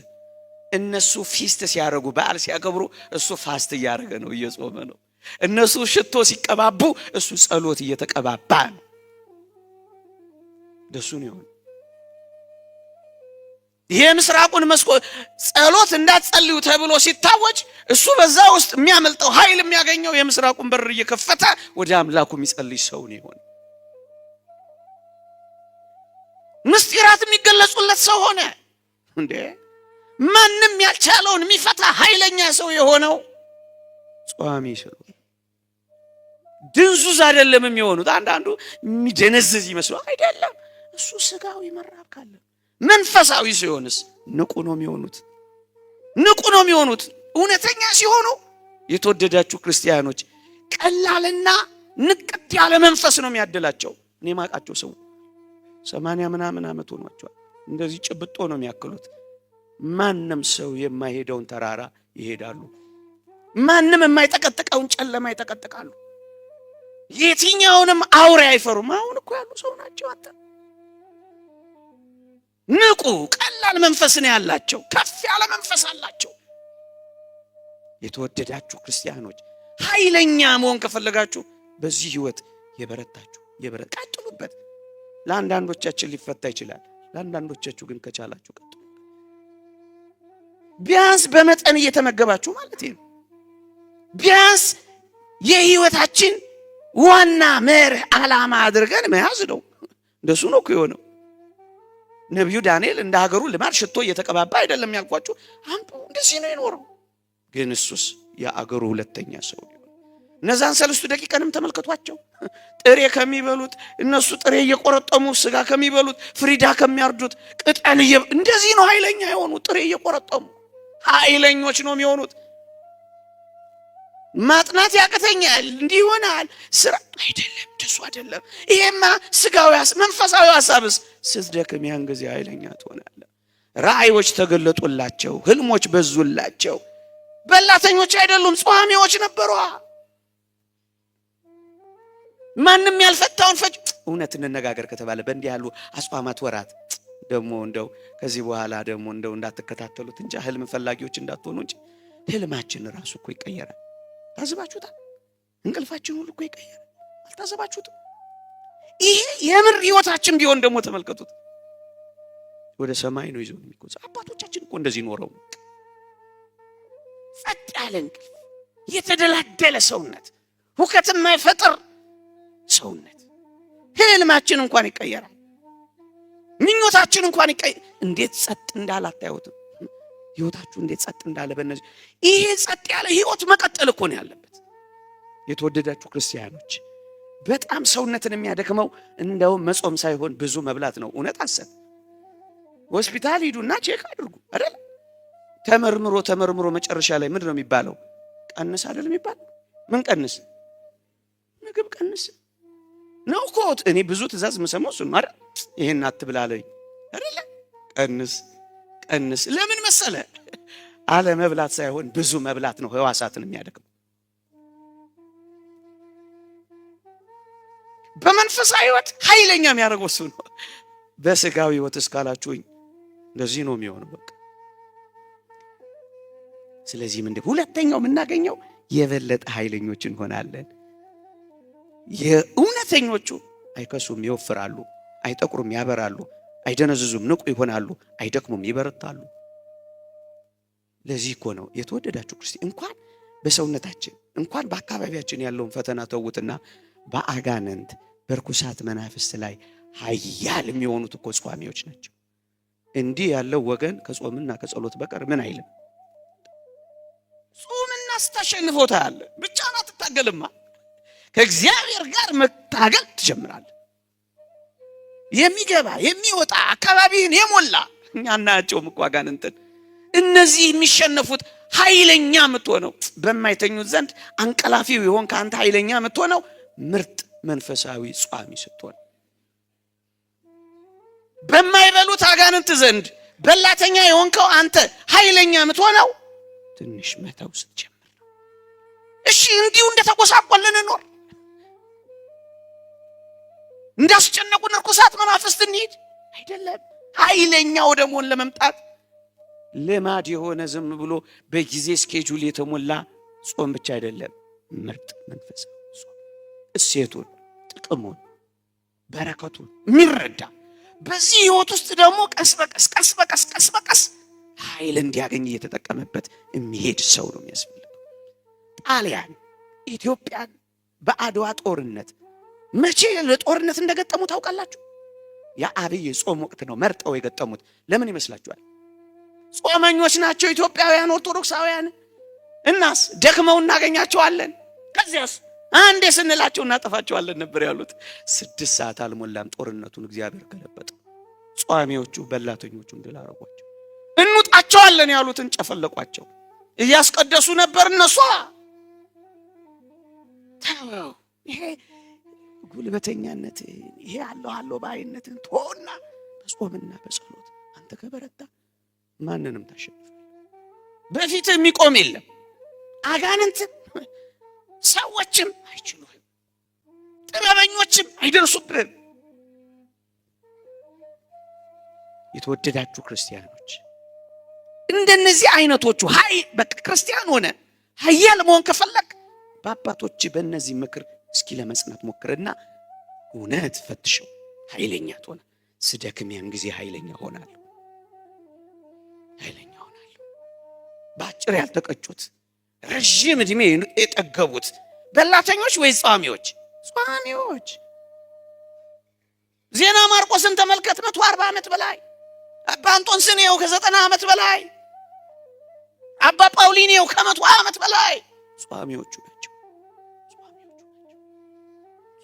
እነሱ ፊስት ሲያረጉ በዓል ሲያከብሩ እሱ ፋስት እያደረገ ነው፣ እየጾመ ነው። እነሱ ሽቶ ሲቀባቡ እሱ ጸሎት እየተቀባባ ነው። ደሱ ነው ይሆን። የምስራቁን መስኮት ጸሎት እንዳትጸልዩ ተብሎ ሲታወጅ እሱ በዛ ውስጥ የሚያመልጠው ኃይል የሚያገኘው የምስራቁን በር እየከፈተ ወደ አምላኩ የሚጸልይ ሰው ነው ይሆን። ምስጢራት የሚገለጹለት ሰው ሆነ እንዴ! ማንም ያልቻለውን የሚፈታ ኃይለኛ ሰው የሆነው ጿሚ ሰው። ድንዙዝ አይደለም የሚሆኑት። አንዳንዱ የሚደነዝዝ ይመስላል። አይደለም። እሱ ስጋዊ መራብ ካለ መንፈሳዊ ሲሆንስ ንቁ ነው የሚሆኑት። ንቁ ነው የሚሆኑት እውነተኛ ሲሆኑ። የተወደዳችሁ ክርስቲያኖች ቀላልና ንቅት ያለ መንፈስ ነው የሚያደላቸው። እኔ ማቃቸው ሰው 80 ምናምን ዓመት ሆኗቸዋል። እንደዚህ ጭብጦ ነው የሚያክሉት። ማንም ሰው የማይሄደውን ተራራ ይሄዳሉ። ማንም የማይጠቀጥቀውን ጨለማ ይጠቀጥቃሉ። የትኛውንም አውሬ አይፈሩም። አሁን እኮ ያሉ ሰው ናቸው። አታ ንቁ ቀላል መንፈስ ነው ያላቸው። ከፍ ያለ መንፈስ አላቸው። የተወደዳችሁ ክርስቲያኖች ኃይለኛ መሆን ከፈለጋችሁ በዚህ ህይወት የበረታችሁ ቀጥሉበት። ለአንዳንዶቻችን ሊፈታ ይችላል። ለአንዳንዶቻችሁ ግን ከቻላችሁ ቀጥሉ። ቢያንስ በመጠን እየተመገባችሁ ማለት ነው። ቢያንስ የህይወታችን ዋና መርህ ዓላማ አድርገን መያዝ ነው። እንደሱ ነው እኮ የሆነው። ነቢዩ ዳንኤል እንደ ሀገሩ ልማድ ሽቶ እየተቀባባ አይደለም ያልኳችሁ። አንዱ እንደዚህ ነው የኖረው። ግን እሱስ የአገሩ ሁለተኛ ሰው ነው። እነዛን 3 ደቂቃንም ተመልከቷቸው። ጥሬ ከሚበሉት እነሱ ጥሬ እየቆረጠሙ ስጋ ከሚበሉት ፍሪዳ ከሚያርዱት ቅጠል እንደዚህ ነው ኃይለኛ የሆኑ ጥሬ እየቆረጠሙ ኃይለኞች ነው የሚሆኑት። ማጥናት ያቅተኛል እንዲህ ይሆናል ስራ አይደለም፣ ደሱ አይደለም። ይሄማ ስጋዊ መንፈሳዊ ሐሳብስ ስትደክም ያን ጊዜ ኃይለኛ ትሆናለህ። ራእዮች ተገለጡላቸው፣ ህልሞች በዙላቸው። በላተኞች አይደሉም፣ ጿሚዎች ነበሩ። ማንም ያልፈታውን ፈጅ። እውነት እንነጋገር ከተባለ በእንዲህ ያሉ አጽዋማት ወራት ደግሞ እንደው ከዚህ በኋላ ደግሞ እንደው እንዳትከታተሉት እንጂ ህልም ፈላጊዎች እንዳትሆኑ እንጂ ህልማችን ራሱ እኮ ይቀየራል። ታዘባችሁታል? እንቅልፋችን ሁሉ እኮ ይቀየራል። አልታዘባችሁትም? ይሄ የምር ህይወታችን ቢሆን ደግሞ ተመልከቱት። ወደ ሰማይ ነው ይዞን የሚቆዝ። አባቶቻችን እኮ እንደዚህ ኖረው ጸጥ ያለ እንቅልፍ፣ የተደላደለ ሰውነት፣ ሁከት የማይፈጥር ሰውነት። ህልማችን እንኳን ይቀየራል። ምኞታችን እንኳን እንዴት ጸጥ እንዳለ አታዩትም? ህይወታችሁ እንዴት ጸጥ እንዳለ በእነዚህ ይሄ ጸጥ ያለ ህይወት መቀጠል እኮ ነው ያለበት። የተወደዳችሁ ክርስቲያኖች በጣም ሰውነትን የሚያደክመው እንደው መጾም ሳይሆን ብዙ መብላት ነው። እውነት አሰብ ሆስፒታል ሂዱና ቼክ አድርጉ አይደል? ተመርምሮ መጨረሻ ላይ ምንድን ነው የሚባለው? ቀንስ አይደል የሚባለው? ምን ቀንስ? ምግብ ቀንስ ነው እኮ። እኔ ብዙ ትእዛዝ የምሰማው እሱን ነው አይደል? ይሄን አትብላለኝ አይደል? ቀንስ። ለምን መሰለ? አለ መብላት ሳይሆን ብዙ መብላት ነው ህዋሳትን የሚያደክመው። በመንፈሳዊ ህይወት ኃይለኛ የሚያደርገው እሱ ነው። በስጋዊ ህይወት እስካላችሁኝ እንደዚህ ነው የሚሆነው በቃ። ስለዚህ ምንድነው ሁለተኛው የምናገኘው? የበለጠ ኃይለኞች እንሆናለን። የእውነተኞቹ አይከሱም፣ ይወፍራሉ፣ አይጠቁሩም፣ ያበራሉ፣ አይደነዝዙም፣ ንቁ ይሆናሉ፣ አይደክሙም፣ ይበረታሉ። ለዚህ እኮ ነው የተወደዳችሁ ክርስቲያን እንኳን በሰውነታችን እንኳን በአካባቢያችን ያለውን ፈተና ተውትና በአጋንንት በርኩሳት መናፍስት ላይ ኃያል የሚሆኑት እኮ ጿሚዎች ናቸው። እንዲህ ያለው ወገን ከጾምና ከጸሎት በቀር ምን አይልም። ጾምና ስታሸንፎታል ብቻህን አትታገልማ። ከእግዚአብሔር ጋር መታገል ትጀምራለህ። የሚገባ የሚወጣ አካባቢን የሞላ እኛ እናያቸውም እኮ አጋንንትን። እነዚህ የሚሸነፉት ኃይለኛ የምትሆነው በማይተኙት ዘንድ አንቀላፊው ይሆን ከአንተ ኃይለኛ የምትሆነው ምርጥ መንፈሳዊ ጿሚ ስትሆን፣ በማይበሉት አጋንንት ዘንድ በላተኛ የሆንከው አንተ ኃይለኛ የምትሆነው ትንሽ መተው ስትጀምር ነው። እሺ እንዲሁ እንደተጎሳቆልን እንኖር? እንዳስጨነቁን ርኩሳት መናፍስት እንሂድ? አይደለም። ኃይለኛ ወደ መሆን ለመምጣት ልማድ የሆነ ዝም ብሎ በጊዜ ስኬጁል የተሞላ ጾም ብቻ አይደለም። ምርጥ መንፈሳዊ ጾም እሴቱን፣ ጥቅሙን፣ በረከቱን የሚረዳ በዚህ ህይወት ውስጥ ደግሞ ቀስ በቀስ ኃይል እንዲያገኝ እየተጠቀመበት የሚሄድ ሰው ነው የሚያስፈልገው። ጣሊያን ኢትዮጵያን በአድዋ ጦርነት መቼ ለጦርነት እንደገጠሙ ታውቃላችሁ? የአብይ ጾም ወቅት ነው መርጠው የገጠሙት። ለምን ይመስላችኋል? ጾመኞች ናቸው ኢትዮጵያውያን ኦርቶዶክሳውያን። እናስ ደክመው እናገኛቸዋለን፣ ከዚያስ አንዴ ስንላቸው እናጠፋቸዋለን ነበር ያሉት። 6 ሰዓት አልሞላም ጦርነቱን እግዚአብሔር ገለበጠ። ጿሚዎቹ በላተኞቹን ድል አደረጓቸው። እንውጣቸዋለን ያሉትን ጨፈለቋቸው። እያስቀደሱ ነበር እነሱ። ታው ይሄ ጉልበተኛነት፣ ይሄ አለው ባይነትን ተወውና በጾምና በጸሎት አንተ ከበረታ ማንንም ታሸንፋለህ። በፊት የሚቆም የለም። አጋንንትም ሰዎችም አይችሉህም፣ ጥበበኞችም አይደርሱብህም። የተወደዳችሁ ክርስቲያኖች እንደነዚህ አይነቶቹ በቃ ክርስቲያን ሆነ ኃያል መሆን ከፈለክ በአባቶች በእነዚህ ምክር እስኪ ለመጽናት ሞክርና እውነት ፈትሸው ኃይለኛ ትሆና። ስደክም ያን ጊዜ ኃይለኛ ሆናለሁ። በአጭር ያልተቀጩት ረዥም ዕድሜ የጠገቡት በላተኞች ወይ ጿሚዎች? ጿሚዎች። ዜና ማርቆስን ተመልከት። 140 ዓመት በላይ አባ አንጦንስኔው ከ90 ዓመት በላይ አባ ጳውሊኔው ከ100 ዓመት በላይ ጿሚዎቹ ናቸው።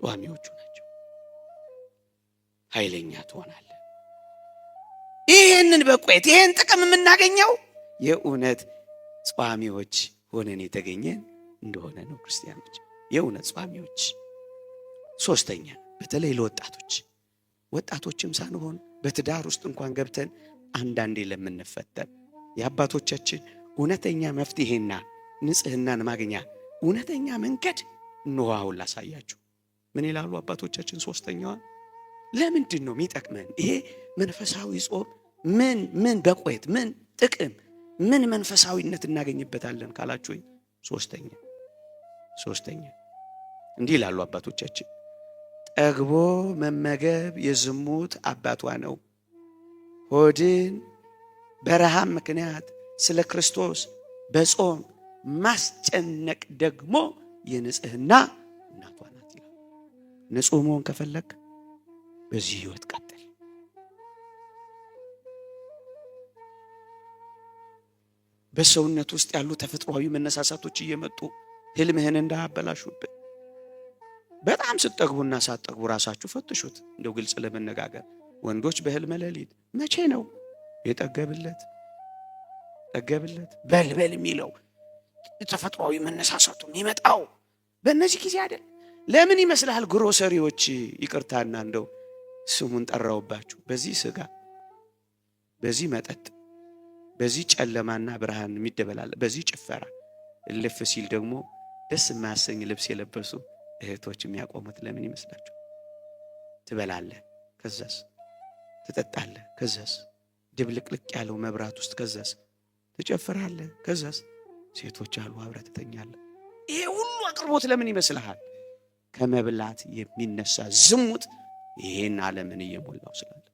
ጿሚዎቹ ናቸው። ኃይለኛ ትሆናለህ። ይህንን በቆየት ይህን ጥቅም የምናገኘው የእውነት ጿሚዎች ሆነን የተገኘን እንደሆነ ነው። ክርስቲያኖች የእውነት ጿሚዎች። ሶስተኛ በተለይ ለወጣቶችም ሳንሆን በትዳር ውስጥ እንኳን ገብተን አንዳንዴ ለምንፈተን የአባቶቻችን እውነተኛ መፍትሄና ንጽህናን ማግኛ እውነተኛ መንገድ እንዋው ላሳያችሁ። ምን ይላሉ አባቶቻችን? ሶስተኛዋ ለምንድን ነው የሚጠቅመን ይሄ መንፈሳዊ ጾም? ምን በቆየት ምን ጥቅም ምን መንፈሳዊነት እናገኝበታለን ካላችሁ፣ ሶስተኛ እንዲህ ይላሉ አባቶቻችን። ጠግቦ መመገብ የዝሙት አባቷ ነው። ሆድን በረሃብ ምክንያት ስለ ክርስቶስ በጾም ማስጨነቅ ደግሞ የንጽህና እናቷ ናት ይላል። ንጹህ መሆን ከፈለክ በዚህ ህይወት ቀጥል። በሰውነት ውስጥ ያሉ ተፈጥሯዊ መነሳሳቶች እየመጡ ህልምህን እንዳያበላሹብህ በጣም ስትጠግቡና ሳትጠግቡ ራሳችሁ ፈትሹት። እንደው ግልጽ ለመነጋገር ወንዶች በህልም ሌሊት መቼ ነው የጠገብለት በልበል የሚለው ተፈጥሯዊ መነሳሳቱ የሚመጣው? በእነዚህ ጊዜ አይደል? ለምን ይመስላል? ግሮሰሪዎች ይቅርታና እንደው ስሙን ጠራውባችሁ። በዚህ ስጋ፣ በዚህ መጠጥ፣ በዚህ ጨለማና ብርሃን የሚደበላል፣ በዚህ ጭፈራ እልፍ ሲል ደግሞ ደስ የማያሰኝ ልብስ የለበሱ እህቶች የሚያቆሙት ለምን ይመስላችሁ? ትበላለህ፣ ከዛስ ትጠጣለህ፣ ከዛስ ድብልቅልቅ ያለው መብራት ውስጥ ከዛስ ትጨፍራለህ፣ ከዛስ ሴቶች አሉ አብረህ ትተኛለህ። ይሄ ሁሉ አቅርቦት ለምን ይመስልሃል? ከመብላት የሚነሳ ዝሙት ይሄን ዓለምን እየሞላው ስላለ።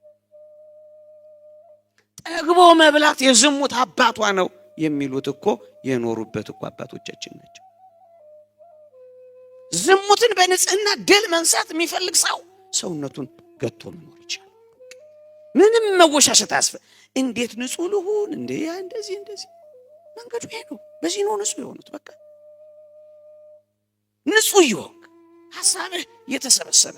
ጠግቦ መብላት የዝሙት አባቷ ነው የሚሉት እኮ የኖሩበት እኮ አባቶቻችን ናቸው። ዝሙትን በንጽህና ድል መንሳት የሚፈልግ ሰው ሰውነቱን ገቶ መኖር ይችላል። ምንም መወሻሸት አያስፈልግ። እንዴት ንጹህ ልሁን እንዴ? እንደዚህ መንገዱ ይሄ ነው። በዚህ ነው ንጹህ የሆኑት። በቃ ንጹህ ይሆን ሐሳብህ የተሰበሰበ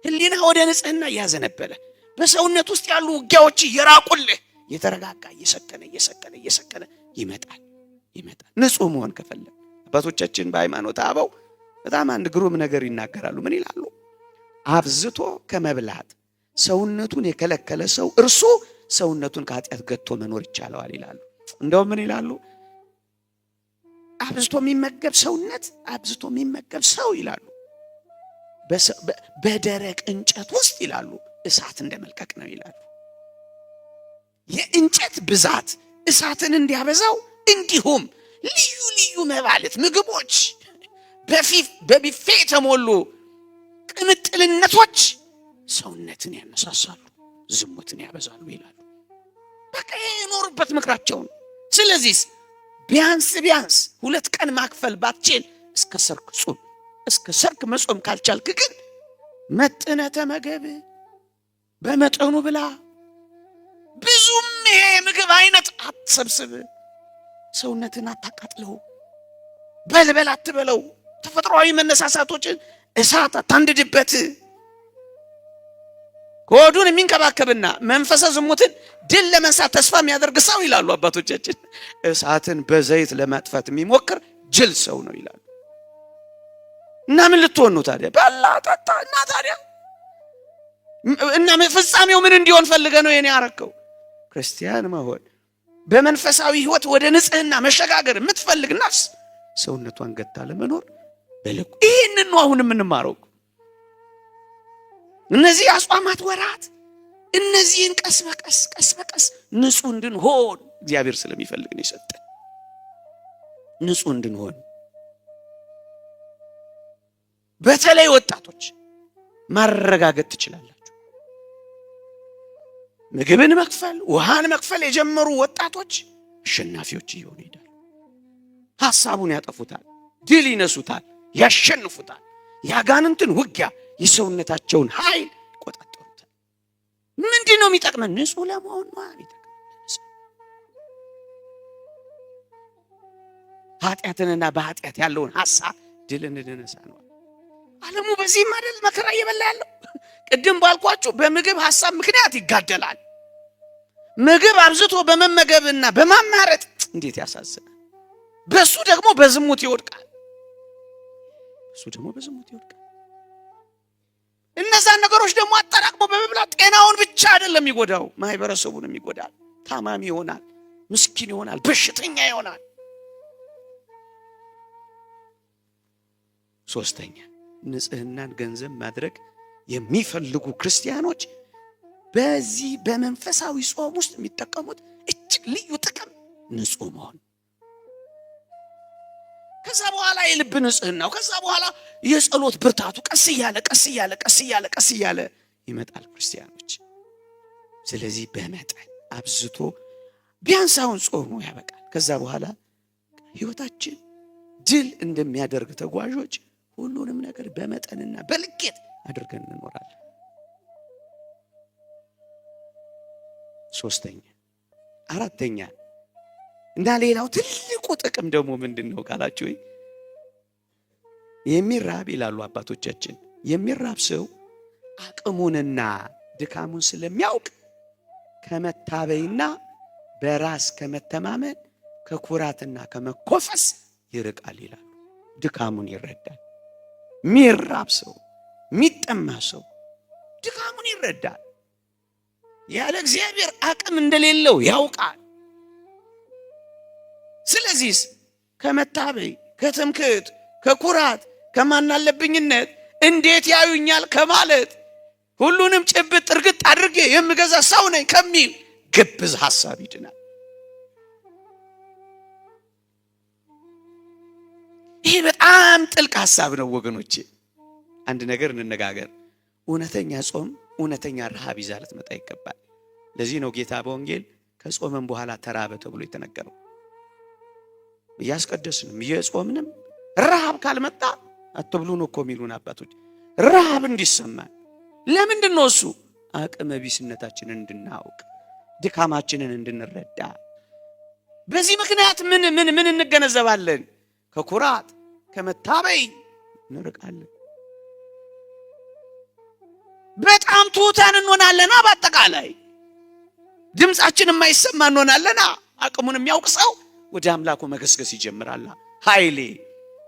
ህሊና ወደ ንጽህና ያዘነበለ በሰውነት ውስጥ ያሉ ውጊያዎች የራቁልህ የተረጋጋ እየሰከነ ይመጣል። ንጹህ መሆን ከፈለግ አባቶቻችን በሃይማኖት አበው በጣም አንድ ግሩም ነገር ይናገራሉ። ምን ይላሉ? አብዝቶ ከመብላት ሰውነቱን የከለከለ ሰው እርሱ ሰውነቱን ከኃጢአት ገቶ መኖር ይቻለዋል ይላሉ። እንደውም ምን ይላሉ? አብዝቶ የሚመገብ ሰው ይላሉ በደረቅ እንጨት ውስጥ ይላሉ እሳት እንደመልቀቅ ነው ይላሉ። የእንጨት ብዛት እሳትን እንዲያበዛው እንዲሁም ልዩ መባለት ምግቦች በቢፌ የተሞሉ ቅምጥልነቶች ሰውነትን ያነሳሳሉ፣ ዝሙትን ያበዛሉ ይላሉ። በቃ የኖሩበት ምክራቸው ነው። ስለዚህ ቢያንስ 2 ቀን ማክፈል ባትችል እስከ ሰርክ ጾም፣ እስከ ሰርክ መጾም ካልቻልክ ግን መጥነ ተመገብ፣ በመጠኑ ብላ። ብዙም ይሄ ምግብ አይነት አትሰብስብ፣ ሰውነትን አታቃጥለው፣ በልበል አትበለው፣ ተፈጥሯዊ መነሳሳቶችን እሳት አታንድድበት። ሆዱን የሚንከባከብና መንፈሰ ዝሙትን ድል ለመንሳት ተስፋ የሚያደርግ ሰው ይላሉ አባቶቻችን እሳትን በዘይት ለማጥፋት የሚሞክር ጅል ሰው ነው ይላሉ። እና ምን ልትሆን ነው ታዲያ? በላ ጠጣ እና ታዲያ እና ፍጻሜው ምን እንዲሆን ፈልገ ነው የኔ ያረከው? ክርስቲያን መሆን በመንፈሳዊ ህይወት ወደ ንጽህና መሸጋገር የምትፈልግ ነፍስ ሰውነቷን ገታ ለመኖር በልኩ። ይህንን ነው አሁን የምንማረው። እነዚህ አጽዋማት ወራት እነዚህን ቀስ በቀስ ንጹህ እንድንሆን እግዚአብሔር ስለሚፈልግ ነው የሰጠን። ንጹህ እንድንሆን በተለይ ወጣቶች ማረጋገጥ ትችላላችሁ። ምግብን መክፈል ውሃን መክፈል የጀመሩ ወጣቶች አሸናፊዎች እየሆኑ ይሄዳሉ። ሐሳቡን ያጠፉታል፣ ድል ይነሱታል፣ ያሸንፉታል። ያጋንንትን ውጊያ የሰውነታቸውን ኃይል ይቆጣጠሩታል። ምንድነው የሚጠቅመን? ንጹህ ለመሆን ነው የሚጠቅመን። ኃጢአትንና በኃጢአት ያለውን ሐሳብ ድል እንድነሳ ነው። ዓለሙ በዚህ ማደል መከራ እየበላ ያለው ቅድም ባልኳችሁ በምግብ ሐሳብ ምክንያት ይጋደላል። ምግብ አብዝቶ በመመገብና በማማረጥ እንዴት ያሳዝናል። በሱ ደግሞ በዝሙት ይወድቃል። እነዛን ነገሮች ደግሞ አጠራቅሞ በመብላት ጤናውን ብቻ አይደለም ይጎዳው፣ ማህበረሰቡንም ይጎዳል። ታማሚ ይሆናል፣ ምስኪን ይሆናል፣ በሽተኛ ይሆናል። ሶስተኛ ንጽህናን ገንዘብ ማድረግ የሚፈልጉ ክርስቲያኖች በዚህ በመንፈሳዊ ጾም ውስጥ የሚጠቀሙት እጅግ ልዩ ጥቅም ንጹህ መሆን። ከዛ በኋላ የልብ ንጽህናው፣ ከዛ በኋላ የጸሎት ብርታቱ ቀስ እያለ ይመጣል ክርስቲያኖች። ስለዚህ በመጠን አብዝቶ ቢያንስ አሁን ጾሙ ያበቃል። ከዛ በኋላ ህይወታችን ድል እንደሚያደርግ ተጓዦች ሁሉንም ነገር በመጠንና በልኬት አድርገን እንኖራለን። ሶስተኛ አራተኛ እና ሌላው ትልቁ ጥቅም ደግሞ ምንድነው ካላችሁ የሚራብ ይላሉ አባቶቻችን። የሚራብ ሰው አቅሙንና ድካሙን ስለሚያውቅ ከመታበይና በራስ ከመተማመን ከኩራትና ከመኮፈስ ይርቃል ይላሉ። ድካሙን ይረዳል። ሚራብ ሰው ሚጠማ ሰው ድካሙን ይረዳል። ያለ እግዚአብሔር አቅም እንደሌለው ያውቃል። ስለዚህ ከመታበይ ከትምክህት ከኩራት ከማናለብኝነት እንዴት ያዩኛል ከማለት ሁሉንም ጭብጥ እርግጥ አድርጌ የምገዛ ሰው ነኝ ከሚል ግብዝ ሐሳብ ይድናል። ይሄ በጣም ጥልቅ ሐሳብ ነው ወገኖቼ። አንድ ነገር እንነጋገር። እውነተኛ ጾም እውነተኛ ረሃብ ይዛ ልትመጣ ይገባል። ለዚህ ነው ጌታ በወንጌል ከጾመን በኋላ ተራበ ተብሎ የተነገረው። እያስቀደስንም እየጾምንም ረሃብ ካልመጣ አትብሉ ነው እኮ የሚሉን አባቶች። ረሃብ እንዲሰማን ለምንድን ነው? እሱ አቅመ ቢስነታችንን እንድናውቅ፣ ድካማችንን እንድንረዳ። በዚህ ምክንያት ምን እንገነዘባለን? ከኩራት ከመታበይ እንርቃለን። በጣም ትሑታን እንሆናለና፣ በአጠቃላይ ድምፃችን የማይሰማ እንሆናለና። አቅሙን የሚያውቅ ሰው ወደ አምላኩ መገስገስ ይጀምራል። ኃይሌ፣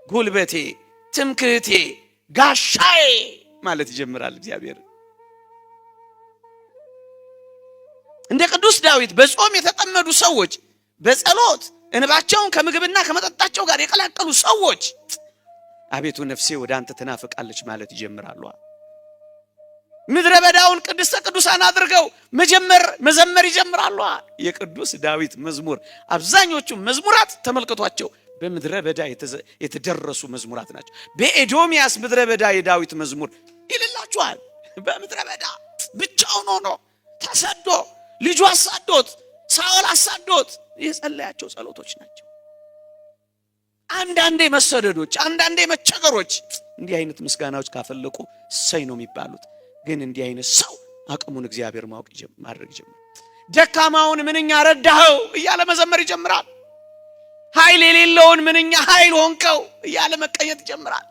ጉልበቴ፣ ትምክህቴ፣ ጋሻዬ ማለት ይጀምራል እግዚአብሔር። እንደ ቅዱስ ዳዊት በጾም የተጠመዱ ሰዎች፣ በጸሎት እንባቸውን ከምግብና ከመጠጣቸው ጋር የቀላቀሉ ሰዎች አቤቱ ነፍሴ ወደ አንተ ትናፍቃለች ማለት ይጀምራሉ። ምድረ በዳውን ቅድስተ ቅዱሳን አድርገው መዘመር ይጀምራሉ። የቅዱስ ዳዊት መዝሙር አብዛኞቹ መዝሙራት ተመልከቷቸው በምድረ በዳ የተደረሱ መዝሙራት ናቸው። በኤዶሚያስ ምድረ በዳ የዳዊት መዝሙር ይልላችኋል። በምድረ በዳ ብቻውን ሆኖ ተሰዶ ልጁ አሳዶት ሳኦል አሳዶት የጸለያቸው ጸሎቶች ናቸው። አንዳንዴ መሰደዶች፣ አንዳንዴ መቸገሮች፣ እንዲህ አይነት ምስጋናዎች ካፈለቁ እሰይ ነው የሚባሉት። ግን እንዲህ አይነት ሰው አቅሙን እግዚአብሔር ማወቅ ማድረግ ይጀምራል። ደካማውን ምንኛ ረዳኸው እያለ መዘመር ይጀምራል። ኃይል የሌለውን ምንኛ ኃይል ሆንከው እያለ መቀኘት ይጀምራል።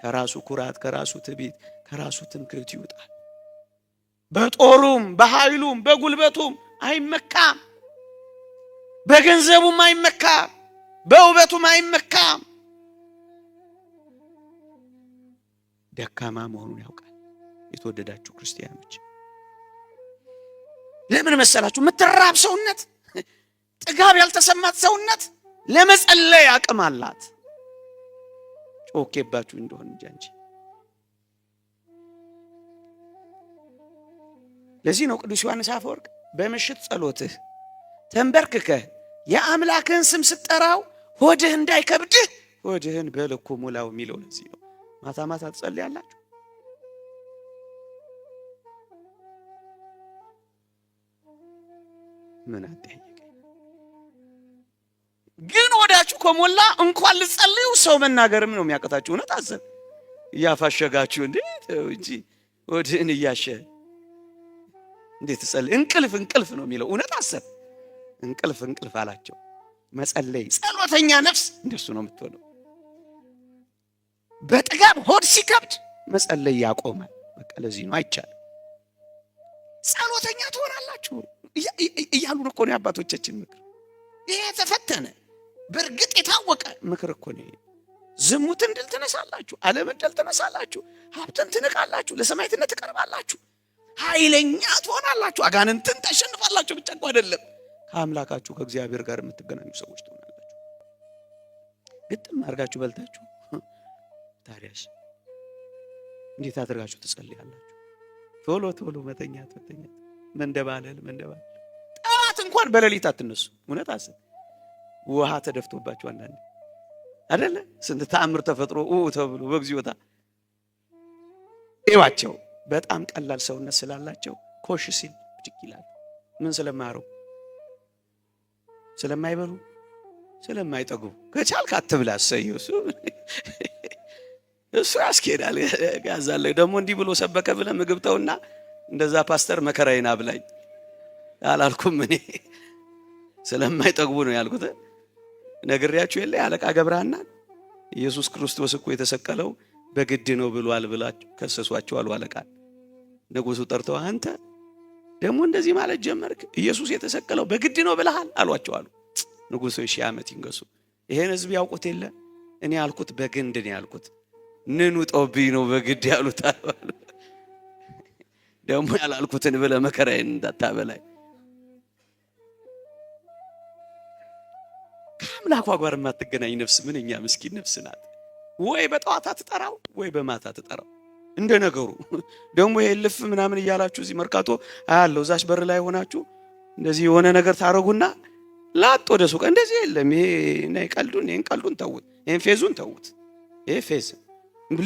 ከራሱ ኩራት፣ ከራሱ ትዕቢት፣ ከራሱ ትምክህት ይወጣል። በጦሩም በኃይሉም በጉልበቱም አይመካም፣ በገንዘቡም አይመካም፣ በውበቱም አይመካም። ደካማ መሆኑን ያውቃል። የተወደዳችሁ ክርስቲያኖች ለምን መሰላችሁ? የምትራብ ሰውነት፣ ጥጋብ ያልተሰማት ሰውነት ለመጸለይ አቅም አላት። ጮኬባችሁ እንደሆነ እንጂ። ለዚህ ነው ቅዱስ ዮሐንስ አፈወርቅ በምሽት ጸሎትህ ተንበርክከህ የአምላክህን ስም ስትጠራው ሆድህ እንዳይከብድህ ሆድህን በልኩ ሙላው የሚለው ለዚህ ነው። ማታ ማታ ትጸልያላችሁ። ምን አጠያየቀኝ? ግን ወዳችሁ ከሞላ እንኳን ልጸልዩ ሰው መናገርም ነው የሚያቀታችሁ። እውነት አዘን እያፋሸጋችሁ እንጂ ወድህን እያሸ እንዴት ትጸልይ? እንቅልፍ ነው የሚለው። እውነት አዘን እንቅልፍ አላቸው። መጸለይ ጸሎተኛ ነፍስ እንደሱ ነው የምትሆነው። በጥጋብ ሆድ ሲከብድ መጸለይ ያቆማል። በቃ ለዚህ ነው አይቻልም። ጸሎተኛ ትሆናላችሁ እያሉ እኮ ነው አባቶቻችን ምክር። ይሄ ተፈተነ በእርግጥ የታወቀ ምክር እኮ ነው። ዝሙትን ድል ትነሳላችሁ፣ ዓለምን ድል ትነሳላችሁ፣ ሀብትን ትንቃላችሁ፣ ለሰማዕትነት ትቀርባላችሁ፣ ኃይለኛ ትሆናላችሁ፣ አጋንንትን ታሸንፋላችሁ። ብቻ እኮ አይደለም ከአምላካችሁ ከእግዚአብሔር ጋር የምትገናኙ ሰዎች ትሆናላችሁ። ግጥም አድርጋችሁ በልታችሁ ታዲያስ እንዴት አድርጋችሁ ትጸልያላችሁ? ቶሎ መተኛት መንደባለል። ጠዋት እንኳን በሌሊት አትነሱ። እውነት አሰብ ውሃ ተደፍቶባችሁ አንዳንዴ አይደለ? ስንት ተአምር ተፈጥሮ ተብሎ በግዚዮታ እዋቸው በጣም ቀላል ሰውነት ስላላቸው ኮሽ ሲል ብድግ ይላሉ። ምን ስለማያረው? ስለማይበሉ፣ ስለማይጠጉ። ከቻልክ አትብላ ሰየው እሱ ያስኬዳል። ጋዛለ ደግሞ እንዲህ ብሎ ሰበከ ብለ ምግብ ተውና እንደዛ ፓስተር መከራዬን አብላኝ አላልኩም። እኔ ስለማይጠግቡ ነው ያልኩት። ነግሬያችሁ የለ አለቃ ገብረሃና ኢየሱስ ክርስቶስ እኮ የተሰቀለው በግድ ነው ብሏል ብላችሁ ከሰሷቸው አሉ። አለቃ ንጉሱ ጠርተው አንተ ደግሞ እንደዚህ ማለት ጀመርክ፣ ኢየሱስ የተሰቀለው በግድ ነው ብለሃል አሏቸው አሉ። ንጉሱ ሺህ ዓመት ይንገሱ። ይሄን ህዝብ ያውቁት የለ እኔ ያልኩት በግንድ ነው ያልኩት። ንኑ ጦብኝ ነው በግድ ያሉት አሉ። ደግሞ ያላልኩትን ብለ መከራዬን እንዳታበላይ። ከአምላኳ ጋር የማትገናኝ ነፍስ ምንኛ ምስኪን ነፍስ ናት። ወይ በጠዋት ትጠራው ወይ በማታ ትጠራው እንደ ነገሩ። ደግሞ ይሄ ልፍ ምናምን እያላችሁ እዚህ መርካቶ አያለው እዛች በር ላይ ሆናችሁ እንደዚህ የሆነ ነገር ታረጉና ላጥ ወደ ሱቅ እንደዚህ የለም። ይሄ ነይ ቀልዱን ተውት፣ ይሄን ፌዙን ተውት። ይሄ ፌዝ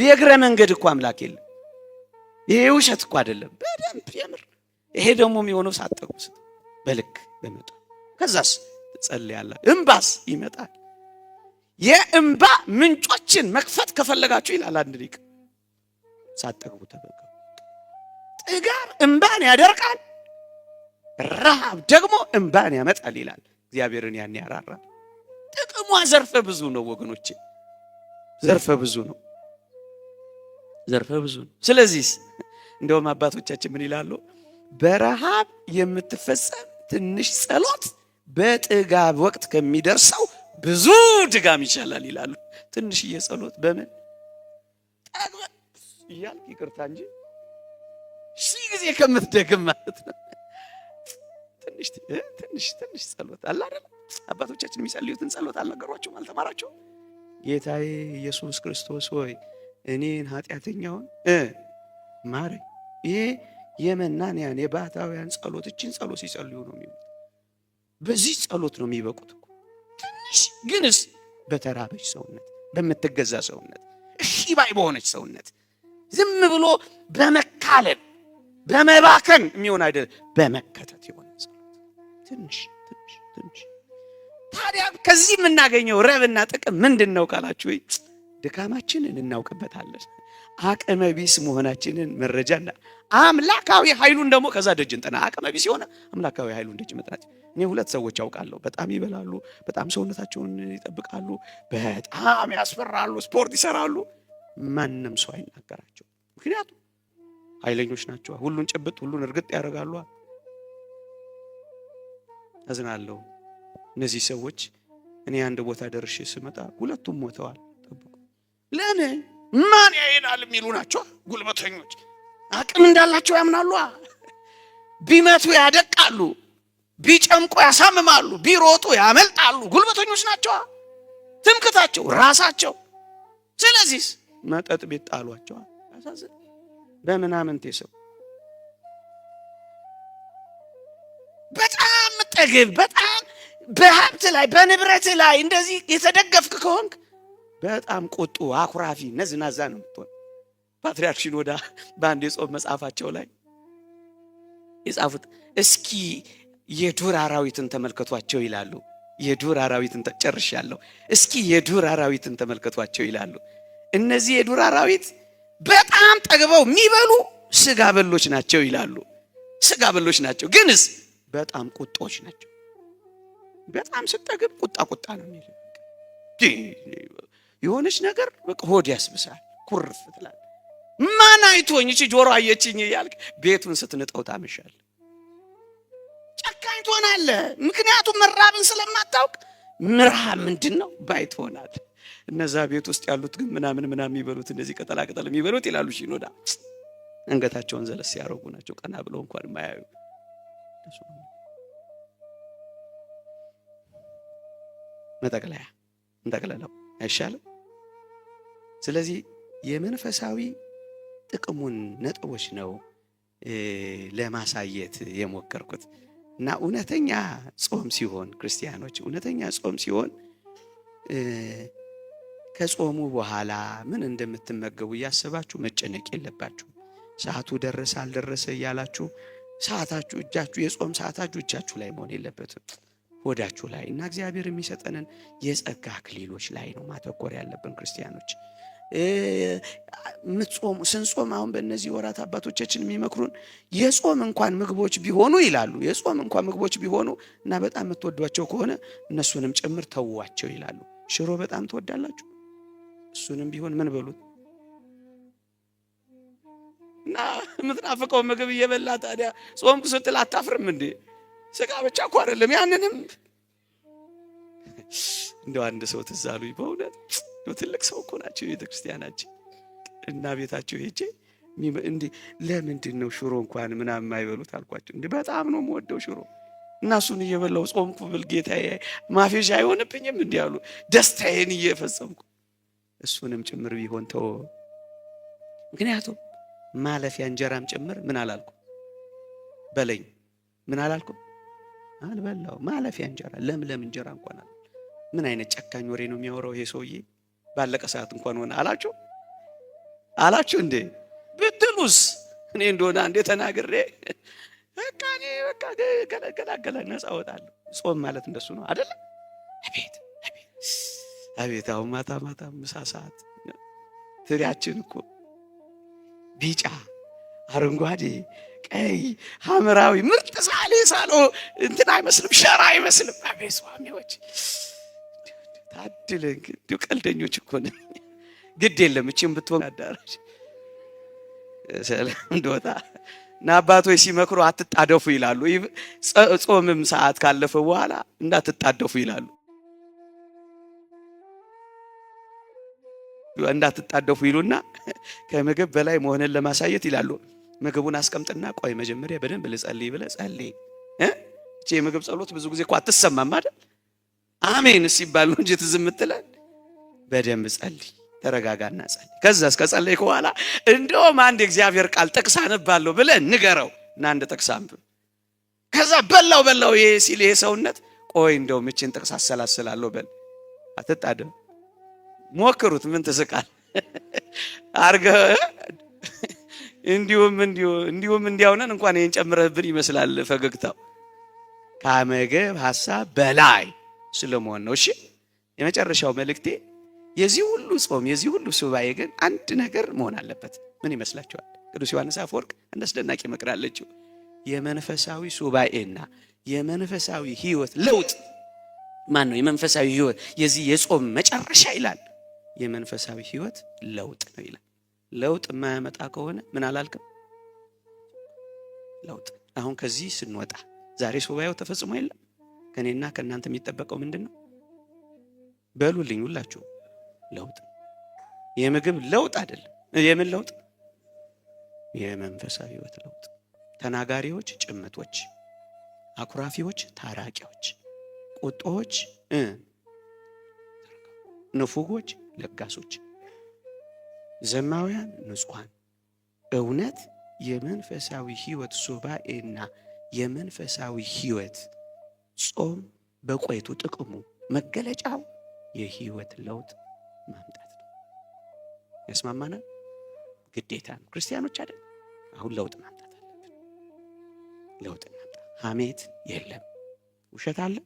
የእግረ መንገድ እኮ አምላክ የለም። ይሄ ውሸት እኮ አይደለም፣ በደንብ የምር። ይሄ ደግሞ የሚሆነው ሳትጠጉስ በልክ በመጣ ከዛስ ትጸልያለህ፣ እንባስ ይመጣል። የእንባ ምንጮችን መክፈት ከፈለጋችሁ ይላል አንድ ሊቅ፣ ሳትጠግቡ ተመገቡ። ጥጋብ እንባን ያደርቃል፣ ረሃብ ደግሞ እንባን ያመጣል ይላል። እግዚአብሔርን ያን ያራራል። ጥቅሟ ዘርፈ ብዙ ነው ወገኖቼ፣ ዘርፈ ብዙ ነው፣ ዘርፈ ብዙ ነው። ስለዚህ እንደውም አባቶቻችን ምን ይላሉ? በረሃብ የምትፈጸም ትንሽ ጸሎት በጥጋብ ወቅት ከሚደርሰው ብዙ ድጋም ይሻላል ይላሉ። ትንሽዬ ጸሎት በምን ጠግበ እያልክ ይቅርታ እንጂ ሺህ ጊዜ ከምትደግም ማለት ነው። ትንሽ ጸሎት አለ አይደል? አባቶቻችን የሚጸልዩትን ጸሎት አልነገሯቸውም? አልተማራቸውም? ጌታዬ ኢየሱስ ክርስቶስ ሆይ እኔን ኃጢአተኛውን ማረኝ። ይሄ የመናንያን የባህታውያን ጸሎት፣ እችን ጸሎት ሲጸልዩ ነው የሚሉት። በዚህ ጸሎት ነው የሚበቁት እኮ። ትንሽ ግንስ በተራበች ሰውነት፣ በምትገዛ ሰውነት፣ እሺ ባይ በሆነች ሰውነት፣ ዝም ብሎ በመካለል በመባከን የሚሆን አይደል፣ በመከተት የሆነ ጸሎት ትንሽ። ታዲያ ከዚህ የምናገኘው ረብና ጥቅም ምንድን ነው ካላችሁ፣ ድካማችንን እናውቅበታለን። አቅመ ቢስ መሆናችንን መረጃና አምላካዊ ኃይሉን ደግሞ ከዛ ደጅ እንጠና። አቅመ ቢስ የሆነ አምላካዊ ኃይሉን ደጅ መጥናት። እኔ ሁለት ሰዎች አውቃለሁ። በጣም ይበላሉ፣ በጣም ሰውነታቸውን ይጠብቃሉ፣ በጣም ያስፈራሉ፣ ስፖርት ይሰራሉ። ማንም ሰው አይናገራቸው፣ ምክንያቱም ኃይለኞች ናቸው። ሁሉን ጭብጥ፣ ሁሉን እርግጥ ያደርጋሉ። አዝናለሁ። እነዚህ ሰዎች እኔ አንድ ቦታ ደርሼ ስመጣ ሁለቱም ሞተዋል። ጠብቁ። ለምን ማን ያይናል የሚሉ ናቸው። ጉልበተኞች አቅም እንዳላቸው ያምናሉ። ቢመቱ ያደቃሉ፣ ቢጨምቁ ያሳምማሉ፣ ቢሮጡ ያመልጣሉ። ጉልበተኞች ናቸው። ትምክታቸው ራሳቸው። ስለዚህ መጠጥ ቤት ጣሏቸው። ያሳዝን። በምናምንቴ ሰው በጣም ጠግብ፣ በጣም በሀብት ላይ በንብረት ላይ እንደዚህ የተደገፍክ ከሆንክ በጣም ቁጡ፣ አኩራፊ፣ ነዝናዛ ነው የምትሆን። ፓትርያርክ ሽኖዳ በአንድ የጾም መጽሐፋቸው ላይ የጻፉት እስኪ የዱር አራዊትን ተመልከቷቸው ይላሉ። የዱር አራዊትን ጨርሻለሁ። እስኪ የዱር አራዊትን ተመልከቷቸው ይላሉ። እነዚህ የዱር አራዊት በጣም ጠግበው የሚበሉ ስጋ በሎች ናቸው ይላሉ። ስጋ በሎች ናቸው፣ ግንስ በጣም ቁጦች ናቸው። በጣም ስትጠግብ ቁጣ ነው የሚለው። የሆነች ነገር በቃ ሆድ ያስብሳል፣ ኩርፍ ትላል። ማን አይቶኝ እቺ ጆሮ አየችኝ እያልክ ቤቱን ስትንጠው ታመሻል። ጨካኝ ትሆናለህ። ምክንያቱም መራብን ስለማታውቅ ምርሃብ ምንድን ነው ባይ ትሆናል። እነዛ ቤት ውስጥ ያሉት ግን ምናምን የሚበሉት እንደዚህ ቅጠላ ቅጠል የሚበሉት ይላሉ ሽኖዳ፣ አንገታቸውን ዘለስ ያደረጉ ናቸው። ቀና ብለው እንኳን ማያዩ። መጠቅለያ እንጠቅለለው አይሻልም? ስለዚህ የመንፈሳዊ ጥቅሙን ነጥቦች ነው ለማሳየት የሞከርኩት እና እውነተኛ ጾም ሲሆን ክርስቲያኖች እውነተኛ ጾም ሲሆን ከጾሙ በኋላ ምን እንደምትመገቡ እያሰባችሁ መጨነቅ የለባችሁ። ሰዓቱ ደረሰ አልደረሰ እያላችሁ ሰዓታችሁ እጃችሁ የጾም ሰዓታችሁ እጃችሁ ላይ መሆን የለበትም፣ ሆዳችሁ ላይ እና እግዚአብሔር የሚሰጠንን የጸጋ አክሊሎች ላይ ነው ማተኮር ያለብን ክርስቲያኖች። ስንጾም አሁን በእነዚህ ወራት አባቶቻችን የሚመክሩን የጾም እንኳን ምግቦች ቢሆኑ ይላሉ፣ የጾም እንኳን ምግቦች ቢሆኑ እና በጣም የምትወዷቸው ከሆነ እነሱንም ጭምር ተዋቸው ይላሉ። ሽሮ በጣም ትወዳላችሁ፣ እሱንም ቢሆን ምን በሉት እና የምትናፍቀው ምግብ እየበላ ታዲያ ጾምኩ ስትል አታፍርም እንዴ? ስጋ ብቻ እኮ አይደለም። ያንንም እንደው አንድ ሰው ትዝ አሉኝ በእውነት ትልቅ ሰው እኮ ናቸው ቤተክርስቲያናችን እና ቤታቸው ሄጄ እንዴ ለምንድን ነው ሽሮ እንኳን ምናምን የማይበሉት አልኳቸው። እንዴ በጣም ነው የምወደው ሽሮ እና እሱን እየበላው ጾምኩ ብል ጌታዬ ማፌሻ አይሆንብኝም እንዴ አሉ። ደስታዬን እየፈጸምኩ እሱንም ጭምር ቢሆን ተው። ምክንያቱም ማለፊያ እንጀራም ጭምር ምን አላልኩ በለኝ፣ ምን አላልኩ አልበላው። ማለፊያ እንጀራ ለምለም እንጀራ እንኳን አለ። ምን አይነት ጨካኝ ወሬ ነው የሚያወራው ይሄ ሰውዬ? ባለቀ ሰዓት እንኳን ሆነ አላችሁ እንዴ ብትሉስ እኔ እንደሆነ አንዴ ተናግሬ በቃ እኔ በቃ ገላገላ ነፃ እወጣለሁ። ጾም ማለት እንደሱ ነው አይደል? አቤት አቤት አሁን ማታ ማታ ምሳ ሰዓት ትሪያችን እኮ ቢጫ፣ አረንጓዴ፣ ቀይ፣ ሐምራዊ ምርጥ ሳሌ ሳሎ እንትን አይመስልም፣ ሸራ አይመስልም። አቤት ስዋሚዎች ታድለን። እንዲሁ ቀልደኞች እኮ ነን። ግድ የለም እቺም ብትሆን አዳራሽ ሰላም እንደወጣ እና አባቶች ሲመክሩ አትጣደፉ ይላሉ። ጾምም ሰዓት ካለፈ በኋላ እንዳትጣደፉ ይላሉ። እንዳትጣደፉ ይሉና ከምግብ በላይ መሆንን ለማሳየት ይላሉ ምግቡን አስቀምጥና ቆይ መጀመሪያ በደንብ ልጸልይ ብለህ ጸልይ። እቺ የምግብ ጸሎት ብዙ ጊዜ እኮ አትሰማም አይደል? አሜን ሲባል ነው እንጂ ትዝም ትላል። በደንብ ጸልይ፣ ተረጋጋና ጸልይ። ከዛ እስከ ጸለይ በኋላ እንደውም አንድ የእግዚአብሔር ቃል ጥቅስ አነባለሁ ብለህ ንገረው እና እንደ ጥቅስ አንብብ። ከዛ በላው ይሄ ሲል ይሄ ሰውነት ቆይ እንደውም እቺን ጥቅስ አሰላስላለሁ በል። አትጣደም፣ ሞክሩት። ምን ትስቃል አርገ እንዲሁም እንዲያውነን እንኳን ይሄን ጨምረህብን ይመስላል ፈገግታው። ከመግብ ሐሳብ በላይ ስለመሆን ነው። እሺ የመጨረሻው መልእክቴ የዚህ ሁሉ ጾም የዚህ ሁሉ ሱባኤ ግን አንድ ነገር መሆን አለበት። ምን ይመስላችኋል? ቅዱስ ዮሐንስ አፈወርቅ እንደ አስደናቂ ምክር አለችው። የመንፈሳዊ ሱባኤና የመንፈሳዊ ሕይወት ለውጥ ማን ነው? የመንፈሳዊ ሕይወት የዚህ የጾም መጨረሻ ይላል የመንፈሳዊ ሕይወት ለውጥ ነው ይላል። ለውጥ የማያመጣ ከሆነ ምን አላልክም? ለውጥ አሁን ከዚህ ስንወጣ ዛሬ ሱባኤው ተፈጽሞ የለም። ከኔና ከእናንተ የሚጠበቀው ምንድን ነው? በሉልኝ ሁላችሁ። ለውጥ የምግብ ለውጥ አይደለም። የምን ለውጥ? የመንፈሳዊ ሕይወት ለውጥ። ተናጋሪዎች ጭምቶች፣ አኩራፊዎች ታራቂዎች፣ ቁጦዎች ንፉጎች ለጋሶች፣ ዘማውያን ንጹሐን። እውነት የመንፈሳዊ ሕይወት ሱባኤና የመንፈሳዊ ሕይወት ጾም በቆይቱ ጥቅሙ መገለጫው የሕይወት ለውጥ ማምጣት ነው። ያስማማናል? ግዴታ ነው። ክርስቲያኖች አይደል? አሁን ለውጥ ማምጣት አለብን። ለውጥ ማምጣት። ሐሜት የለም። ውሸት አለ?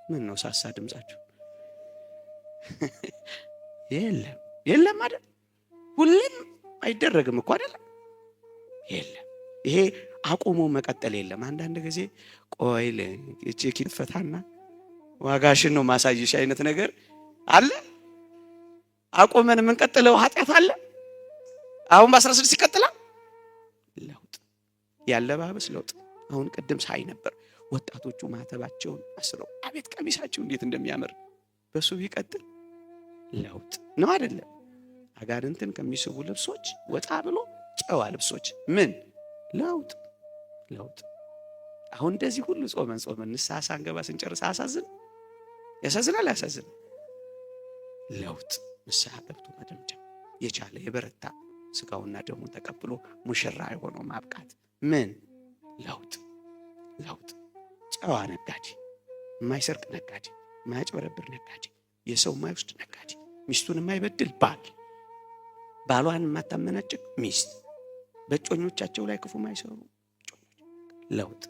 ምን ነው ሳሳ ድምጻችሁ? የለም አይደል? ሁሌም አይደረግም እኮ አይደለም? የለም። ይሄ አቁሞ መቀጠል የለም። አንዳንድ ጊዜ ቆይ ለቼክ ይፈታና ዋጋሽን ነው ማሳየሽ አይነት ነገር አለ። አቁመን የምንቀጥለው ኃጢአት አለ። አሁን በ16 ይቀጥላል። ለውጥ ያለባበስ ለውጥ። አሁን ቅድም ሳይ ነበር ወጣቶቹ ማተባቸውን አስረው አቤት ቀሚሳቸው እንዴት እንደሚያምር በሱ ቢቀጥል ለውጥ ነው አይደለም? አጋንንትን ከሚስቡ ልብሶች ወጣ ብሎ ጨዋ ልብሶች ምን ለውጥ። አሁን እንደዚህ ሁሉ ጾመን ንስሐ ሳንገባ ስንጨርስ አያሳዝን? ያሳዝናል? አያሳዝንም? ለውጥ ንስሐ ገብቶ መደምደም የቻለ የበረታ ስጋውና ደሙን ተቀብሎ ሙሽራ የሆነው ማብቃት ምን ለውጥ። ጨዋ ነጋዴ፣ የማይሰርቅ ነጋዴ፣ የማያጭበረብር ነጋዴ፣ የሰው የማይወስድ ነጋዴ፣ ሚስቱን የማይበድል ባል፣ ባሏን የማታመናጭቅ ሚስት፣ በእጮኞቻቸው ላይ ክፉ የማይሰሩ ለውጥ።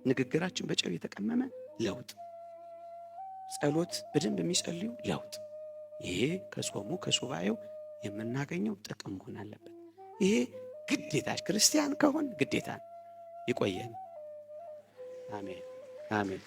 ንግግራችን በጨው የተቀመመ ለውጥ። ጸሎት በደንብ የሚጸልዩ ለውጥ። ይሄ ከጾሙ ከሱባኤው የምናገኘው ጥቅም መሆን አለበት። ይሄ ግዴታ፣ ክርስቲያን ከሆን ግዴታ። ይቆየን። አሜን።